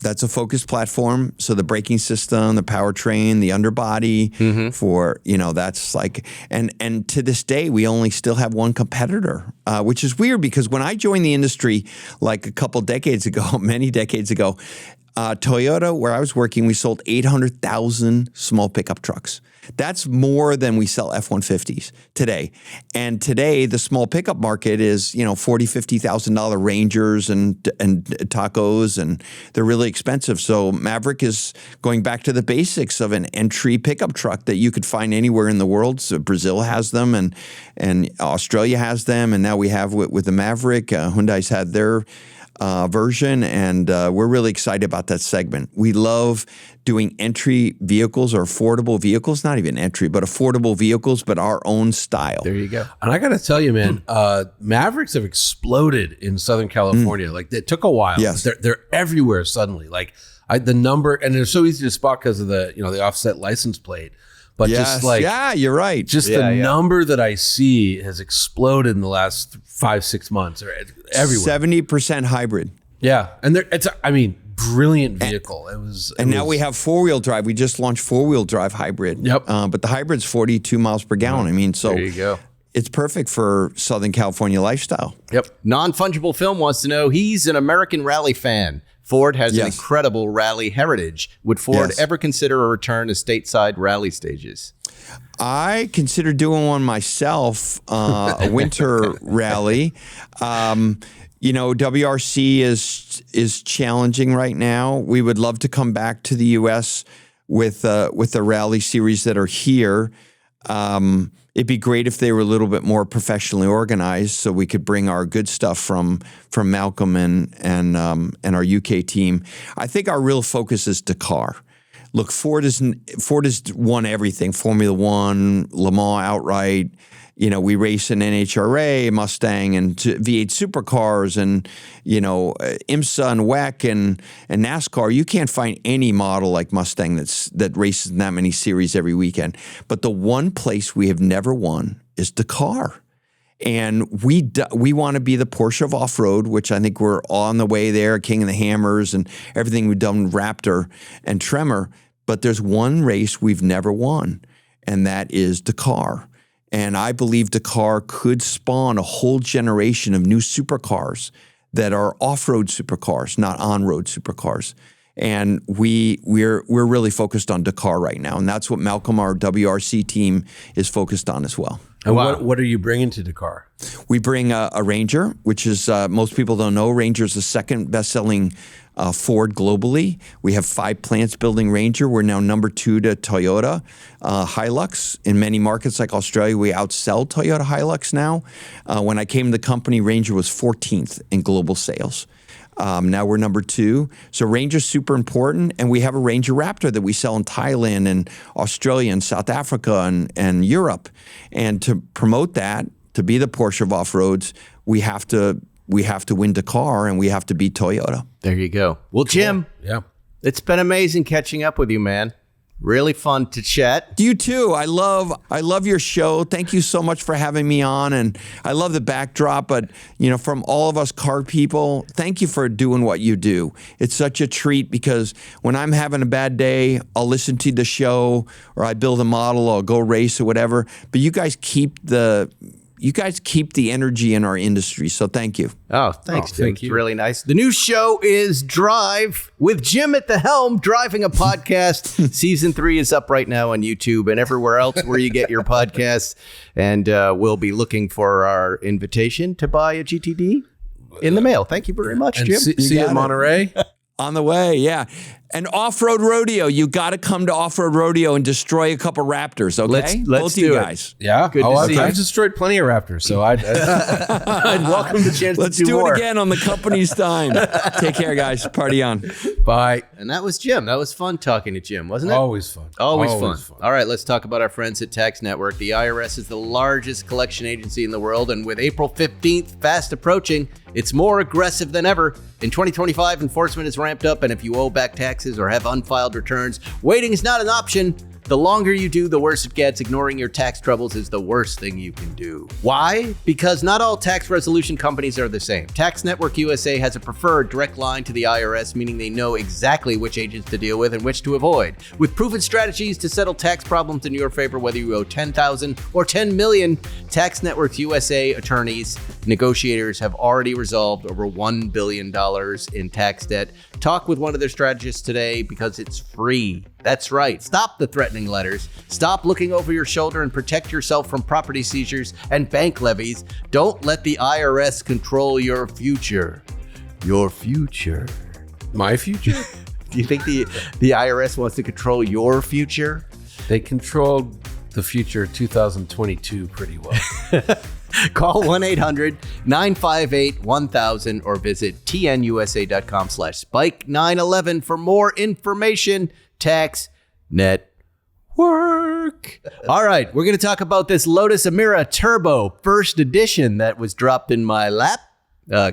That's a Focus platform. So the braking system, the powertrain, the underbody for, that's like, and to this day, we only still have one competitor, which is weird because when I joined the industry like a couple decades ago, many decades ago, Toyota, where I was working, we sold 800,000 small pickup trucks. That's more than we sell F-150s today. And today, the small pickup market is, $40,000, $50,000 Rangers and Tacos, and they're really expensive. So Maverick is going back to the basics of an entry pickup truck that you could find anywhere in the world. So Brazil has them, and Australia has them, and now we have with the Maverick. Hyundai's had their version, and we're really excited about that segment. We love doing entry vehicles or affordable vehicles, not even entry, but affordable vehicles, but our own style. There you go. And I got to tell you, man, Mavericks have exploded in Southern California. Like, it took a while. Yes. They're everywhere suddenly. Like, the number, and they're so easy to spot because of the offset license plate. But just like, yeah, you're right. Just the number that I see has exploded in the last 5-6 months, or everywhere. 70% hybrid. Yeah, and it's brilliant vehicle. It Now we have 4-wheel drive. We just launched 4-wheel drive hybrid. Yep. But the hybrid's 42 miles per gallon. I mean, so There you go. it's perfect for Southern California lifestyle. Yep. Non-Fungible Film wants to know, he's an American rally fan. Ford has an incredible rally heritage. Would Ford ever consider a return to stateside rally stages? I consider doing one myself, a winter rally. WRC is challenging right now. We would love to come back to the U.S. with the rally series that are here. It'd be great if they were a little bit more professionally organized, so we could bring our good stuff from Malcolm and our UK team. I think our real focus is Dakar. Look, Ford has won everything: Formula One, Le Mans outright. We race in NHRA, Mustang, and V8 supercars, and IMSA and WEC and NASCAR. You can't find any model like Mustang that races in that many series every weekend. But the one place we have never won is Dakar. And we want to be the Porsche of off-road, which I think we're on the way there, King of the Hammers and everything we've done, Raptor and Tremor. But there's one race we've never won, and that is Dakar. And I believe Dakar could spawn a whole generation of new supercars that are off-road supercars, not on-road supercars. And we're really focused on Dakar right now, and that's what Malcolm, our WRC team, is focused on as well. And what are you bringing to Dakar? We bring a Ranger, which is, most people don't know, Ranger is the second best-selling Ford globally. We have 5 plants building Ranger. We're now number 2 to Toyota Hilux. In many markets like Australia, we outsell Toyota Hilux now. When I came to the company, Ranger was 14th in global sales. Now we're number 2. So Ranger's super important, and we have a Ranger Raptor that we sell in Thailand and Australia and South Africa and Europe. And to promote that, to be the Porsche of off-roads, we have to win Dakar, and we have to beat Toyota. There you go. Well, Jim, it's been amazing catching up with you, man. Really fun to chat. You too. I love your show. Thank you so much for having me on, and I love the backdrop. But from all of us car people, thank you for doing what you do. It's such a treat, because when I'm having a bad day, I'll listen to the show, or I build a model, or I'll go race or whatever. But you guys keep the energy in our industry, so thank you. Oh, thanks, Jim. Thank you. It's really nice. The new show is Drive with Jim at the helm, driving a podcast. Season 3 is up right now on YouTube and everywhere else where you get your podcasts. And we'll be looking for our invitation to buy a GTD in the mail. Thank you very much, Jim. See you at Monterey. On the way, yeah. And off-road rodeo, you got to come to off-road rodeo and destroy a couple Raptors, okay? Let's Both do you it. guys. Yeah. Good to see you. I've destroyed plenty of Raptors, so I'd welcome the chance Let's to do more. it again on the company's time. Take care, guys. Party on. Bye. And that was Jim. That was fun talking to Jim, wasn't it? Always fun. Always fun. All right, let's talk about our friends at Tax Network. The IRS is the largest collection agency in the world, and with April 15th fast approaching, it's more aggressive than ever. In 2025, enforcement is ramped up, and if you owe back taxes or have unfiled returns, waiting is not an option. The longer you do, the worse it gets. Ignoring your tax troubles is the worst thing you can do. Why? Because not all tax resolution companies are the same. Tax Network USA has a preferred direct line to the IRS, meaning they know exactly which agents to deal with and which to avoid. With proven strategies to settle tax problems in your favor, whether you owe $10,000 or $10 million, Tax Network USA attorneys, negotiators have already resolved over $1 billion in tax debt. Talk with one of their strategists today, because it's free. That's right. Stop the threatening letters. Stop looking over your shoulder and protect yourself from property seizures and bank levies. Don't let the IRS control your future. Your future. My future? Do you think the IRS wants to control your future? They control the future 2022 pretty well. Call 1-800-958-1000 or visit tnusa.com/spike911 for more information. Tax Network. All right, we're going to talk about this Lotus Emira Turbo first edition that was dropped in my lap.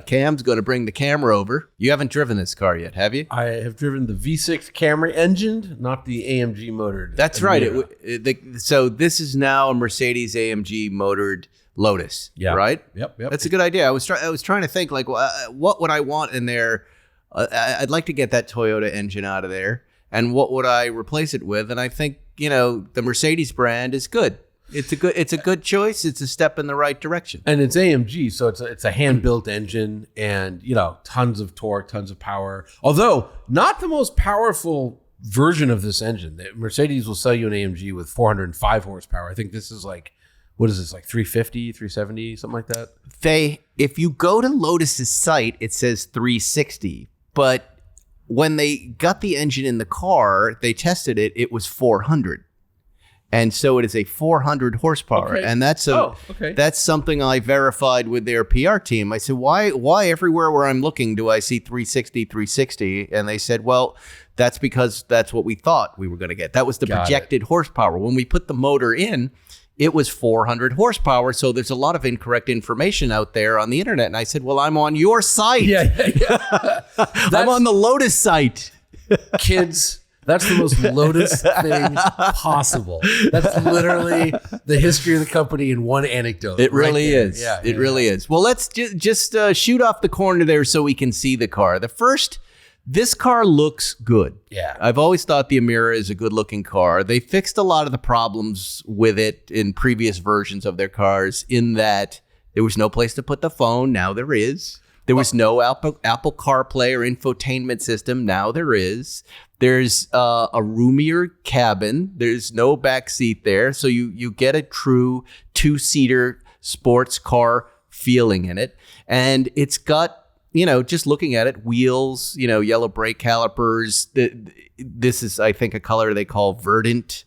Cam's going to bring the camera over. You haven't driven this car yet, have you? I have driven the V6 Camry engined, not the AMG motored. That's Emira. right. So this is now a Mercedes AMG motored Lotus, right? Yep. That's a good idea. I was trying to think, like, what would I want in there? I'd like to get that Toyota engine out of there. And what would I replace it with? And I think, the Mercedes brand is good. It's a good choice. It's a step in the right direction. And it's AMG, so it's a hand-built engine and, tons of torque, tons of power. Although not the most powerful version of this engine. Mercedes will sell you an AMG with 405 horsepower. I think this is like 350, 370, something like that? If you go to Lotus's site, it says 360, but when they got the engine in the car, they tested it, it was 400. And so it is a 400 horsepower. Okay. And that's something I verified with their PR team. I said, why everywhere where I'm looking do I see 360? And they said, well, that's because that's what we thought we were going to get. That was the projected horsepower. When we put the motor in, it was 400 horsepower. So there's a lot of incorrect information out there on the internet. And I said, well, I'm on your site. Yeah. I'm on the Lotus site. Kids, that's the most Lotus thing possible. That's literally the history of the company in one anecdote. It really is. Yeah, it really is. Well, let's just shoot off the corner there so we can see the car. This car looks good. Yeah. I've always thought the Emira is a good-looking car. They fixed a lot of the problems with it in previous versions of their cars in that there was no place to put the phone. Now there is. There was no Apple CarPlay or infotainment system. Now there is. There's a roomier cabin. There's no back seat there. So you get a true two-seater sports car feeling in it. And it's got, just looking at it, wheels, yellow brake calipers. This is, I think, a color they call verdant,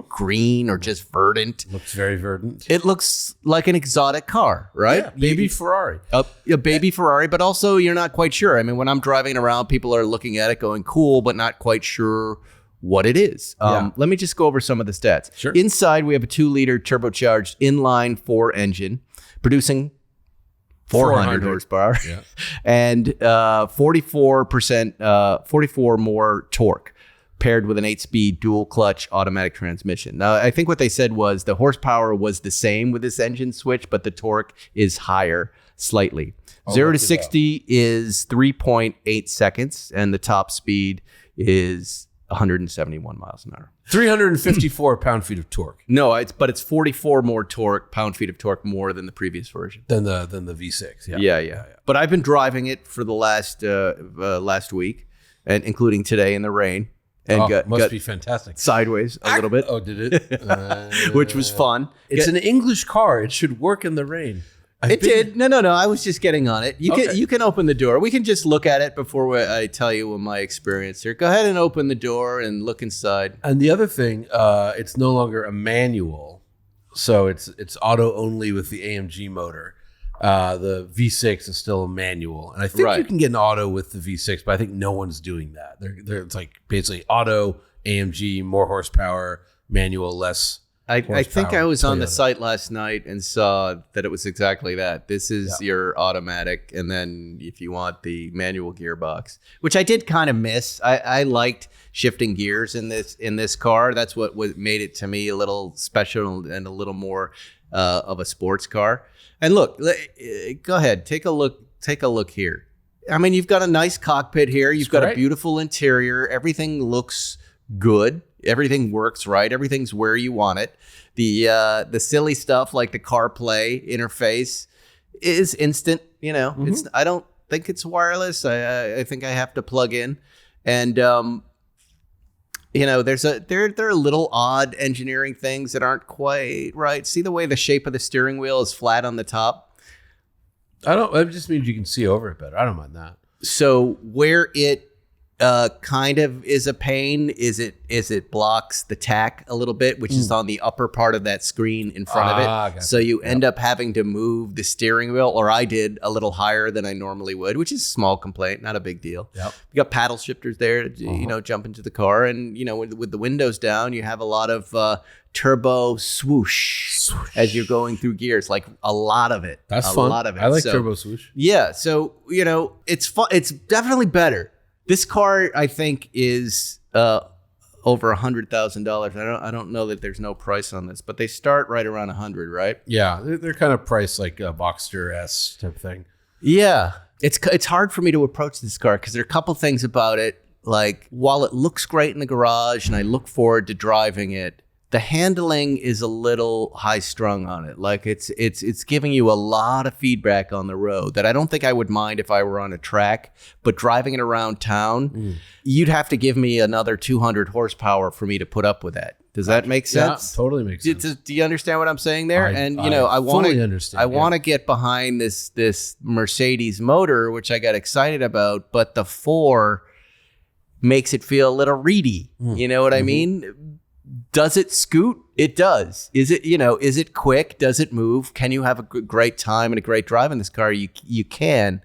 green, or just verdant. Looks very verdant. It looks like an exotic car, right? Yeah, baby Ferrari. A baby Ferrari, but also you're not quite sure. I mean, when I'm driving around, people are looking at it going cool, but not quite sure what it is. Let me just go over some of the stats. Sure. Inside, we have a 2-liter turbocharged inline-4 engine producing 400 horsepower, and 44 more torque, paired with an 8-speed dual clutch automatic transmission. Now, I think what they said was the horsepower was the same with this engine switch, but the torque is higher slightly. 0 to 60 is 3.8 seconds, and the top speed is 171 miles an hour. 354 pound-feet of torque. No, it's 44 more torque, pound-feet of torque more than the previous version. Than the V6. Yeah. But I've been driving it for the last week, and including today in the rain, and got be fantastic. Sideways a little bit. Oh, did it? Which was fun. It's an English car. It should work in the rain. It did. No. I was just getting on it. You can open the door. We can just look at it before I tell you what my experience here. Go ahead and open the door and look inside. And the other thing, it's no longer a manual, so it's auto only with the AMG motor. The V6 is still a manual, and I think you can get an auto with the V6, but I think no one's doing that. It's like basically auto, AMG, more horsepower, manual, less. I think I was on the site last night and saw that it was exactly that. This is your automatic, and then if you want the manual gearbox, which I did kind of miss. I liked shifting gears in this car. That's what made it to me a little special and a little more of a sports car. And look, go ahead, take a look here. I mean, you've got a nice cockpit here. You've got a beautiful interior. Everything looks good. Everything works right. Everything's where you want it. The silly stuff like the CarPlay interface is instant. It's. I don't think it's wireless. I think I have to plug in, and there are little odd engineering things that aren't quite right. See the way the shape of the steering wheel is flat on the top. It just means you can see over it better. I don't mind that. So where it kind of is a pain is it blocks the tack a little bit, which is on the upper part of that screen in front of it. Gotcha. So you end up having to move the steering wheel, or I did, a little higher than I normally would, which is a small complaint, not a big deal. Yep. You got paddle shifters there to, jump into the car, and, with the windows down, you have a lot of turbo swoosh as you're going through gears, like a lot of it. That's a fun. lot of it. I like So, turbo swoosh. yeah. So, it's fun. It's definitely better. This car, I think, is over $100,000. I don't know that there's no price on this, but they start right around 100, right? Yeah, they're kind of priced like a Boxster S type thing. Yeah. It's hard for me to approach this car because there are a couple things about it. Like, while it looks great in the garage and I look forward to driving it, the handling is a little high strung on it. Like it's giving you a lot of feedback on the road that I don't think I would mind if I were on a track, but driving it around town, you'd have to give me another 200 horsepower for me to put up with that. Does that make sense? Yeah, totally makes sense. Do you understand what I'm saying there? I fully understand. I want to get behind this Mercedes motor, which I got excited about, but the 4 makes it feel a little reedy. You know what I mean? Does it scoot? It does. Is it quick? Does it move? Can you have a great time and a great drive in this car? You can.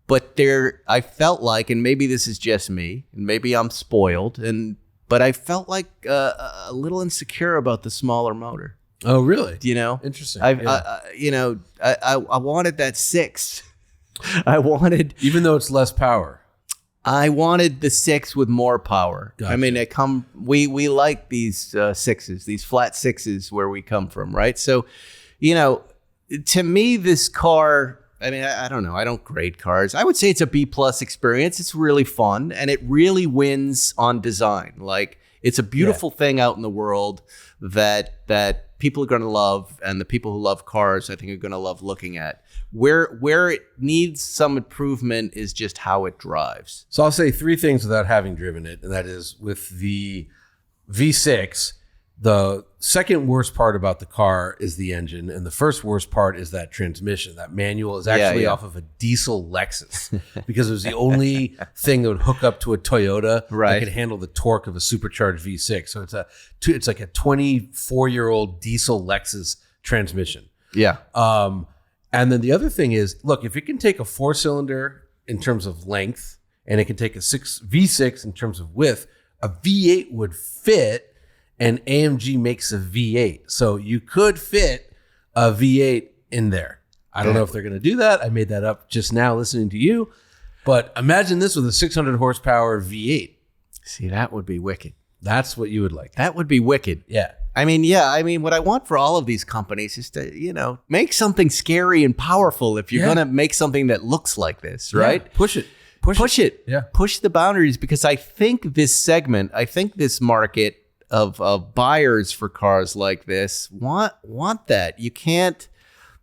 But I felt like, and maybe this is just me, and maybe I'm spoiled, but I felt like a little insecure about the smaller motor. Oh, really? Interesting. Yeah. I wanted that 6. I wanted, even though it's less power. I wanted the 6 with more power. Gotcha. I mean, we like these 6s, these flat 6s where we come from, right? So, to me, this car, I mean, I don't know. I don't grade cars. I would say it's a B+ experience. It's really fun, and it really wins on design. Like, it's a beautiful thing out in the world that people are going to love, and the people who love cars, I think, are going to love looking at. Where it needs some improvement is just how it drives. So I'll say 3 things without having driven it, and that is, with the V6, the second worst part about the car is the engine, and the first worst part is that transmission. That manual is actually off of a diesel Lexus because it was the only thing that would hook up to a Toyota that could handle the torque of a supercharged V6. So it's like a 24-year-old diesel Lexus transmission. Yeah. And then the other thing is, look, if it can take a 4-cylinder in terms of length, and it can take a V6 in terms of width, a V8 would fit, and AMG makes a V8. So you could fit a V8 in there. I don't know if they're going to do that. I made that up just now listening to you. But imagine this with a 600 horsepower V8. See, that would be wicked. That's what you would like. That would be wicked. Yeah. I mean, what I want for all of these companies is to, make something scary and powerful if you're going to make something that looks like this, right? Yeah. Push it. Push it. Yeah. Push the boundaries, because I think this market of buyers for cars like this want that. You can't,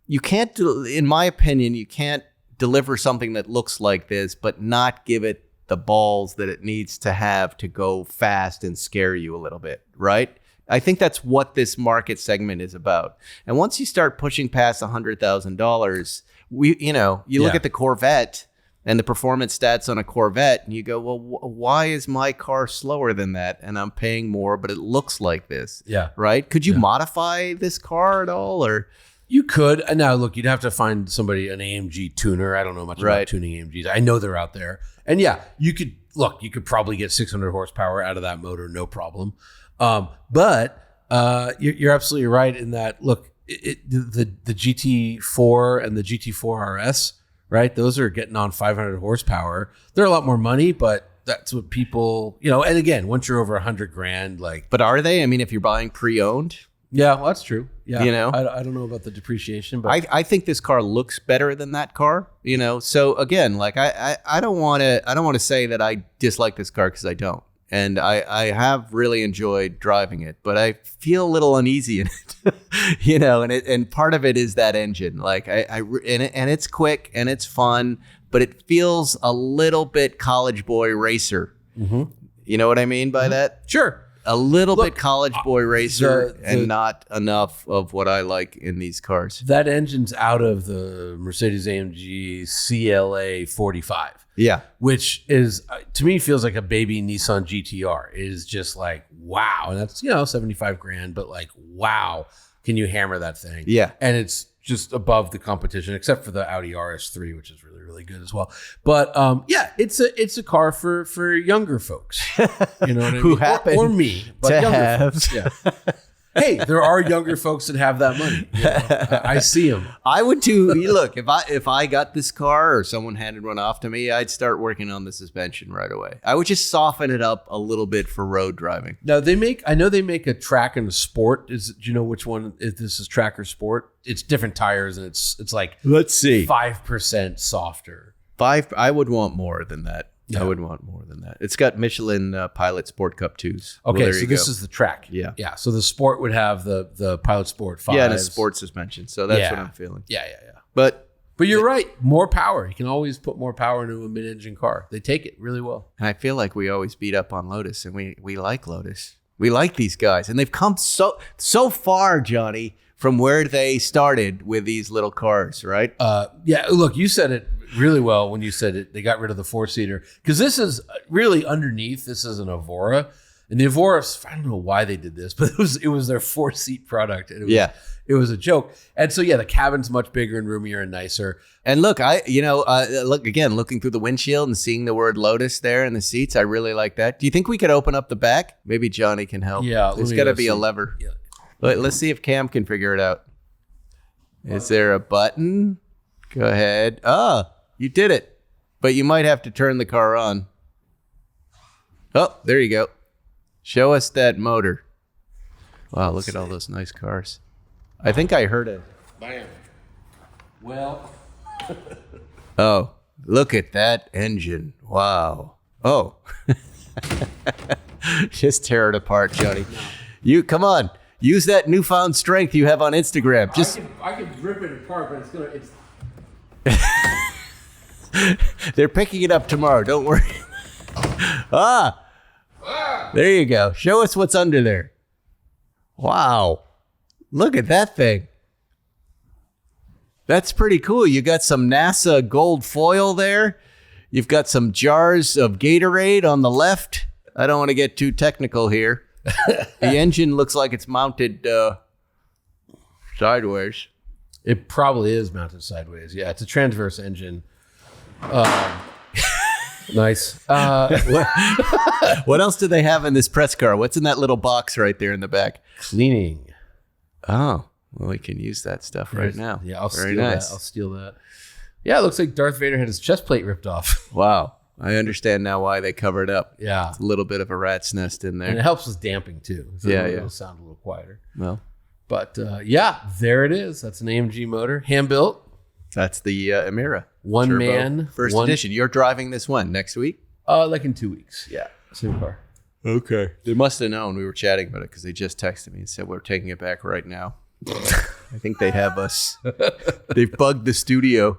in my opinion, you can't deliver something that looks like this, but not give it the balls that it needs to have to go fast and scare you a little bit, right? I think that's what this market segment is about. And once you start pushing past $100,000, you look at the Corvette and the performance stats on a Corvette, and you go, well, why is my car slower than that? And I'm paying more, but it looks like this. Yeah. Right? Could you modify this car at all, or? You could. Now, look, you'd have to find somebody, an AMG tuner. I don't know much about tuning AMGs. I know they're out there. And you could probably get 600 horsepower out of that motor, no problem. But you're absolutely right in that, look, the GT4 and the GT4 RS, right? Those are getting on 500 horsepower. They're a lot more money, but that's what people, and again, once you're over $100,000, like. But are they? I mean, if you're buying pre-owned. Yeah, well, that's true. Yeah, I don't know about the depreciation, but I think this car looks better than that car. So again, like I don't want to say that I dislike this car, because I don't, and I have really enjoyed driving it, but I feel a little uneasy in it, and part of it is that engine. Like and it's quick and it's fun, but it feels a little bit college boy racer. Mm-hmm. You know what I mean by that? Sure. a little bit college boy racer and not enough of what I like in these cars. That engine's out of the Mercedes-AMG CLA 45. Yeah. Which is, to me, feels like a baby Nissan GTR. It is just like, wow. And that's, $75,000, but like, wow. Can you hammer that thing? Yeah. And it's just above the competition, except for the Audi RS3, which is really, really good as well. But it's a car for younger folks. You know what I mean? Who happen or me, but to younger have. folks. Yeah. Hey, there are younger folks that have that money. I see them. I would too. Look, if I got this car or someone handed one off to me, I'd start working on the suspension right away. I would just soften it up a little bit for road driving. Now I know they make a track and a sport. Do you know which one? If this is track or sport, it's different tires and it's like, let's see, 5% softer. I would want more than that. Yeah. I would want more than that. It's got Michelin Pilot Sport Cup 2s. Okay, so this is the track. Yeah. Yeah. So the sport would have the Pilot Sport 5. Yeah, and a sport suspension. So that's what I'm feeling. Yeah. But you're right. More power. You can always put more power into a mid-engine car. They take it really well. And I feel like we always beat up on Lotus, and we like Lotus. We like these guys, and they've come so far, Johnny, from where they started with these little cars, right? Yeah. Look, you said it really well when you said it. They got rid of the 4-seater because this is really underneath. This is an Evora, and the Evora, I don't know why they did this, but it was their 4-seat product. And it was a joke. And so the cabin's much bigger and roomier and nicer. And look, looking through the windshield and seeing the word Lotus there in the seats, I really like that. Do you think we could open up the back? Maybe Johnny can help. Yeah, there's got to be a lever. Yeah. Let's see if Cam can figure it out. Is there a button? Go ahead. You did it, but you might have to turn the car on. Oh, there you go. Show us that motor. Wow, look at all those nice cars. I think I heard it. Bam. Well. Oh, look at that engine. Wow. Oh. Just tear it apart, Johnny. You come on. Use that newfound strength you have on Instagram. Just I can rip it apart, but it's they're picking it up tomorrow. Don't worry. There you go. Show us what's under there. Wow. Look at that thing. That's pretty cool. You got some NASA gold foil there. You've got some jars of Gatorade on the left. I don't want to get too technical here. The engine looks like it's mounted sideways. It probably is mounted sideways. Yeah, it's a transverse engine. Nice. What else do they have in this press car? What's in that little box right there in the back? Cleaning. Oh, well, we can use that stuff right now. Yeah, I'll Very steal nice. that. I'll steal that. Yeah, it looks like Darth Vader had his chest plate ripped off. Wow. I understand now why they cover it up. Yeah. It's a little bit of a rat's nest in there. And it helps with damping too. So it'll sound a little quieter. Well, but there it is. That's an AMG motor, hand built. that's the Emira. One Turbo. man. First edition. You're driving this one next week? Like in 2 weeks. Yeah. Same car. Okay. They must have known we were chatting about it because they just texted me and said we're taking it back right now. I think they have us. They've bugged the studio.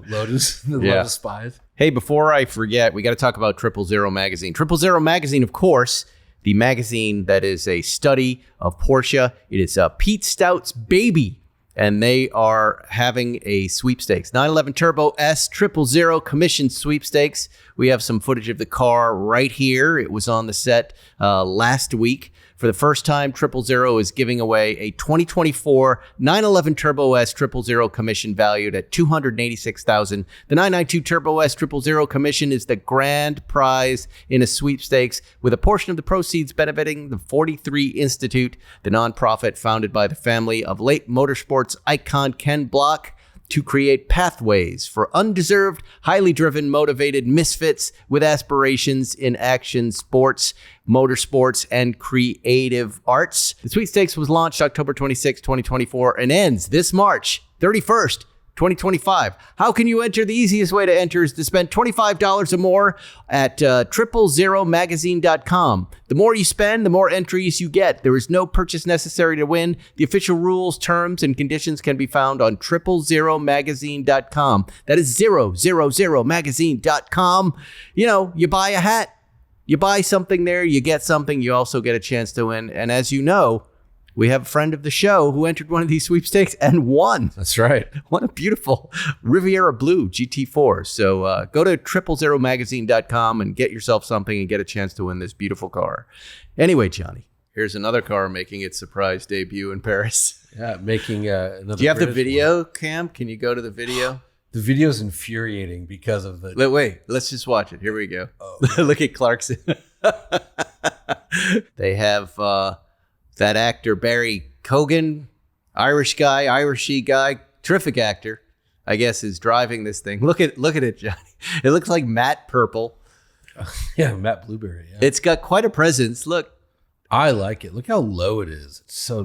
Lotus. The Lotus spies. Hey, before I forget, we got to talk about 000 Magazine. 000 Magazine, of course, the magazine that is a study of Porsche. It is Pete Stout's baby, and they are having a sweepstakes. 911 Turbo S 000 commission sweepstakes. We have some footage of the car right here. It was on the set last week. For the first time, 000 is giving away a 2024 911 Turbo S 000 commission valued at $286,000. The 992 Turbo S 000 commission is the grand prize in a sweepstakes, with a portion of the proceeds benefiting the 43 Institute, the nonprofit founded by the family of late motorsports icon Ken Block, to create pathways for undeserved, highly driven, motivated misfits with aspirations in action sports, motorsports, and creative arts. The sweepstakes was launched October 26, 2024, and ends this March 31st, 2025. How can you enter? The easiest way to enter is to spend $25 or more at 000magazine.com. The more you spend, the more entries you get. There is no purchase necessary to win. The official rules, terms, and conditions can be found on 000magazine.com. That is 000magazine.com. You know, you buy a hat, you buy something there, you get something, you also get a chance to win. And as you know, we have a friend of the show who entered one of these sweepstakes and won. That's right. What a beautiful Riviera Blue GT4. So go to 000magazine.com and get yourself something and get a chance to win this beautiful car. Anyway, Johnny, here's another car making its surprise debut in Paris. Yeah, making another. Do you have the British video, one. Cam? Can you go to the video? The video's infuriating because of the. Wait, let's just watch it. Here we go. Oh. Look at Clarkson. They have that actor, Barry Keoghan, Irishy guy, terrific actor, I guess, is driving this thing. Look at it, Johnny. It looks like matte purple. Yeah, Matt Blueberry. Yeah. It's got quite a presence. Look. I like it. Look how low it is.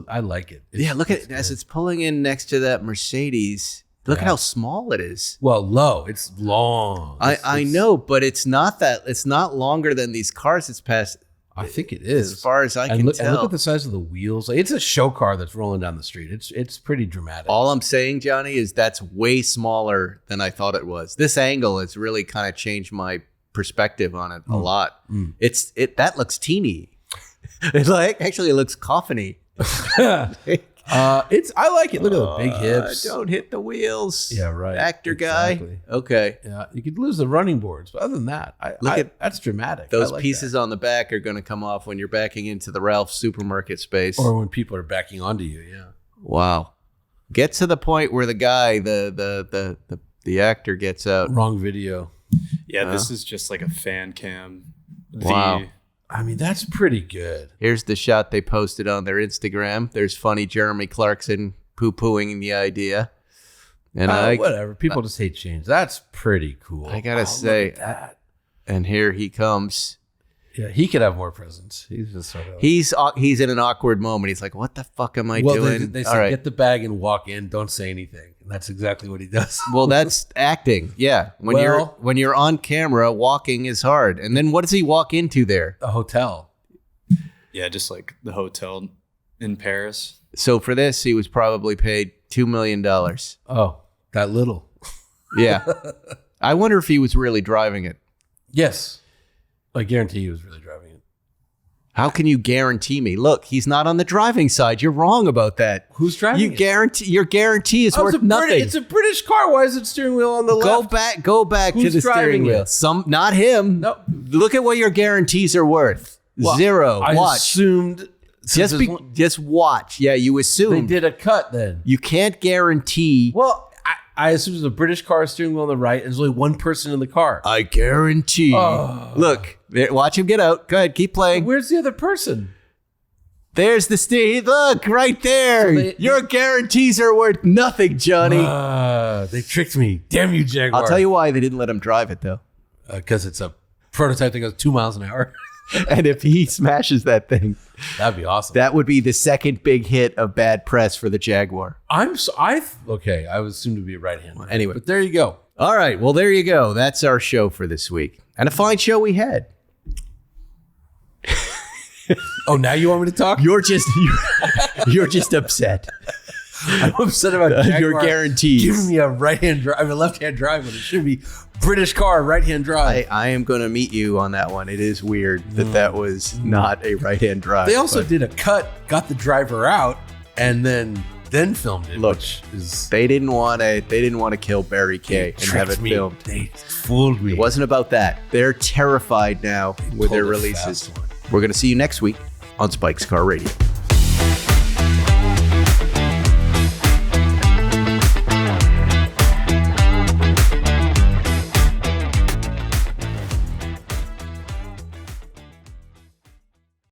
I like it. Look at it as it's pulling in next to that Mercedes. Look at how small it is. Well, low. It's long. I know, but it's not that. It's not longer than these cars it's passed. I think it is. As far as I can tell. And look at the size of the wheels. It's a show car that's rolling down the street. It's pretty dramatic. All I'm saying, Johnny, is that's way smaller than I thought it was. This angle has really kind of changed my perspective on it a lot. That looks teeny. It looks coffiny. I like it. Look at the big hips. Don't hit the wheels. Yeah, right. Actor Exactly. guy. Okay. Yeah, you could lose the running boards, but other than that, that's dramatic. Those I like pieces on the back are going to come off when you're backing into the Ralph supermarket space, or when people are backing onto you. Yeah. Wow. Get to the point where the guy, the actor, gets out. Wrong video. Yeah, this is just like a fan cam. Wow. I mean, that's pretty good. Here's the shot they posted on their Instagram. There's funny Jeremy Clarkson poo-pooing the idea. And whatever. People just hate change. That's pretty cool. I gotta say, look at that. And here he comes. Yeah, he could have more presence. He's just sort of. He's in an awkward moment. He's like, "What the fuck am I doing?" They say, get the bag and walk in. Don't say anything. And that's exactly what he does. Well, that's acting. Yeah, when you're on camera, walking is hard. And then what does he walk into there? A hotel. Yeah, just like the hotel in Paris. So for this, he was probably paid $2 million. Oh, that little. Yeah. I wonder if he was really driving it. Yes. I guarantee he was really driving it. How can you guarantee me? Look, he's not on the driving side. You're wrong about that. Who's driving it? Your guarantee is worth nothing. It's a British car. Why is it steering wheel on the left? Go back to the steering wheel. Not him. No. Look at what your guarantees are worth. Well, Zero. I Watch. assumed. Just watch. Yeah, you assumed. They did a cut then. You can't guarantee. Well, I assume there's a British car steering wheel on the right, and there's only one person in the car. I guarantee. Oh. Look, watch him get out. Go ahead, keep playing. Where's the other person? There's the steering. Look, right there. Your guarantees are worth nothing, Johnny. They tricked me. Damn you, Jaguar. I'll tell you why they didn't let him drive it, though. Because it's a prototype that goes 2 miles an hour. And if he smashes that thing, that'd be awesome. That would be the second big hit of bad press for the Jaguar. I was assumed to be a right-hand. Anyway, but there you go. All right, well there you go. That's our show for this week, and a fine show we had. Oh, now you want me to talk? You're just upset. I'm upset about Jaguar your guarantees giving me a left-hand drive when it should be British car right-hand drive. I am going to meet you on that one. It is weird that was not a right-hand drive. They also did a cut, got the driver out, and then filmed it. Look, they didn't want to kill Barry Keoghan and have it filmed. They fooled me. It wasn't about that. They're terrified now with their releases. We're going to see you next week on Spike's Car Radio.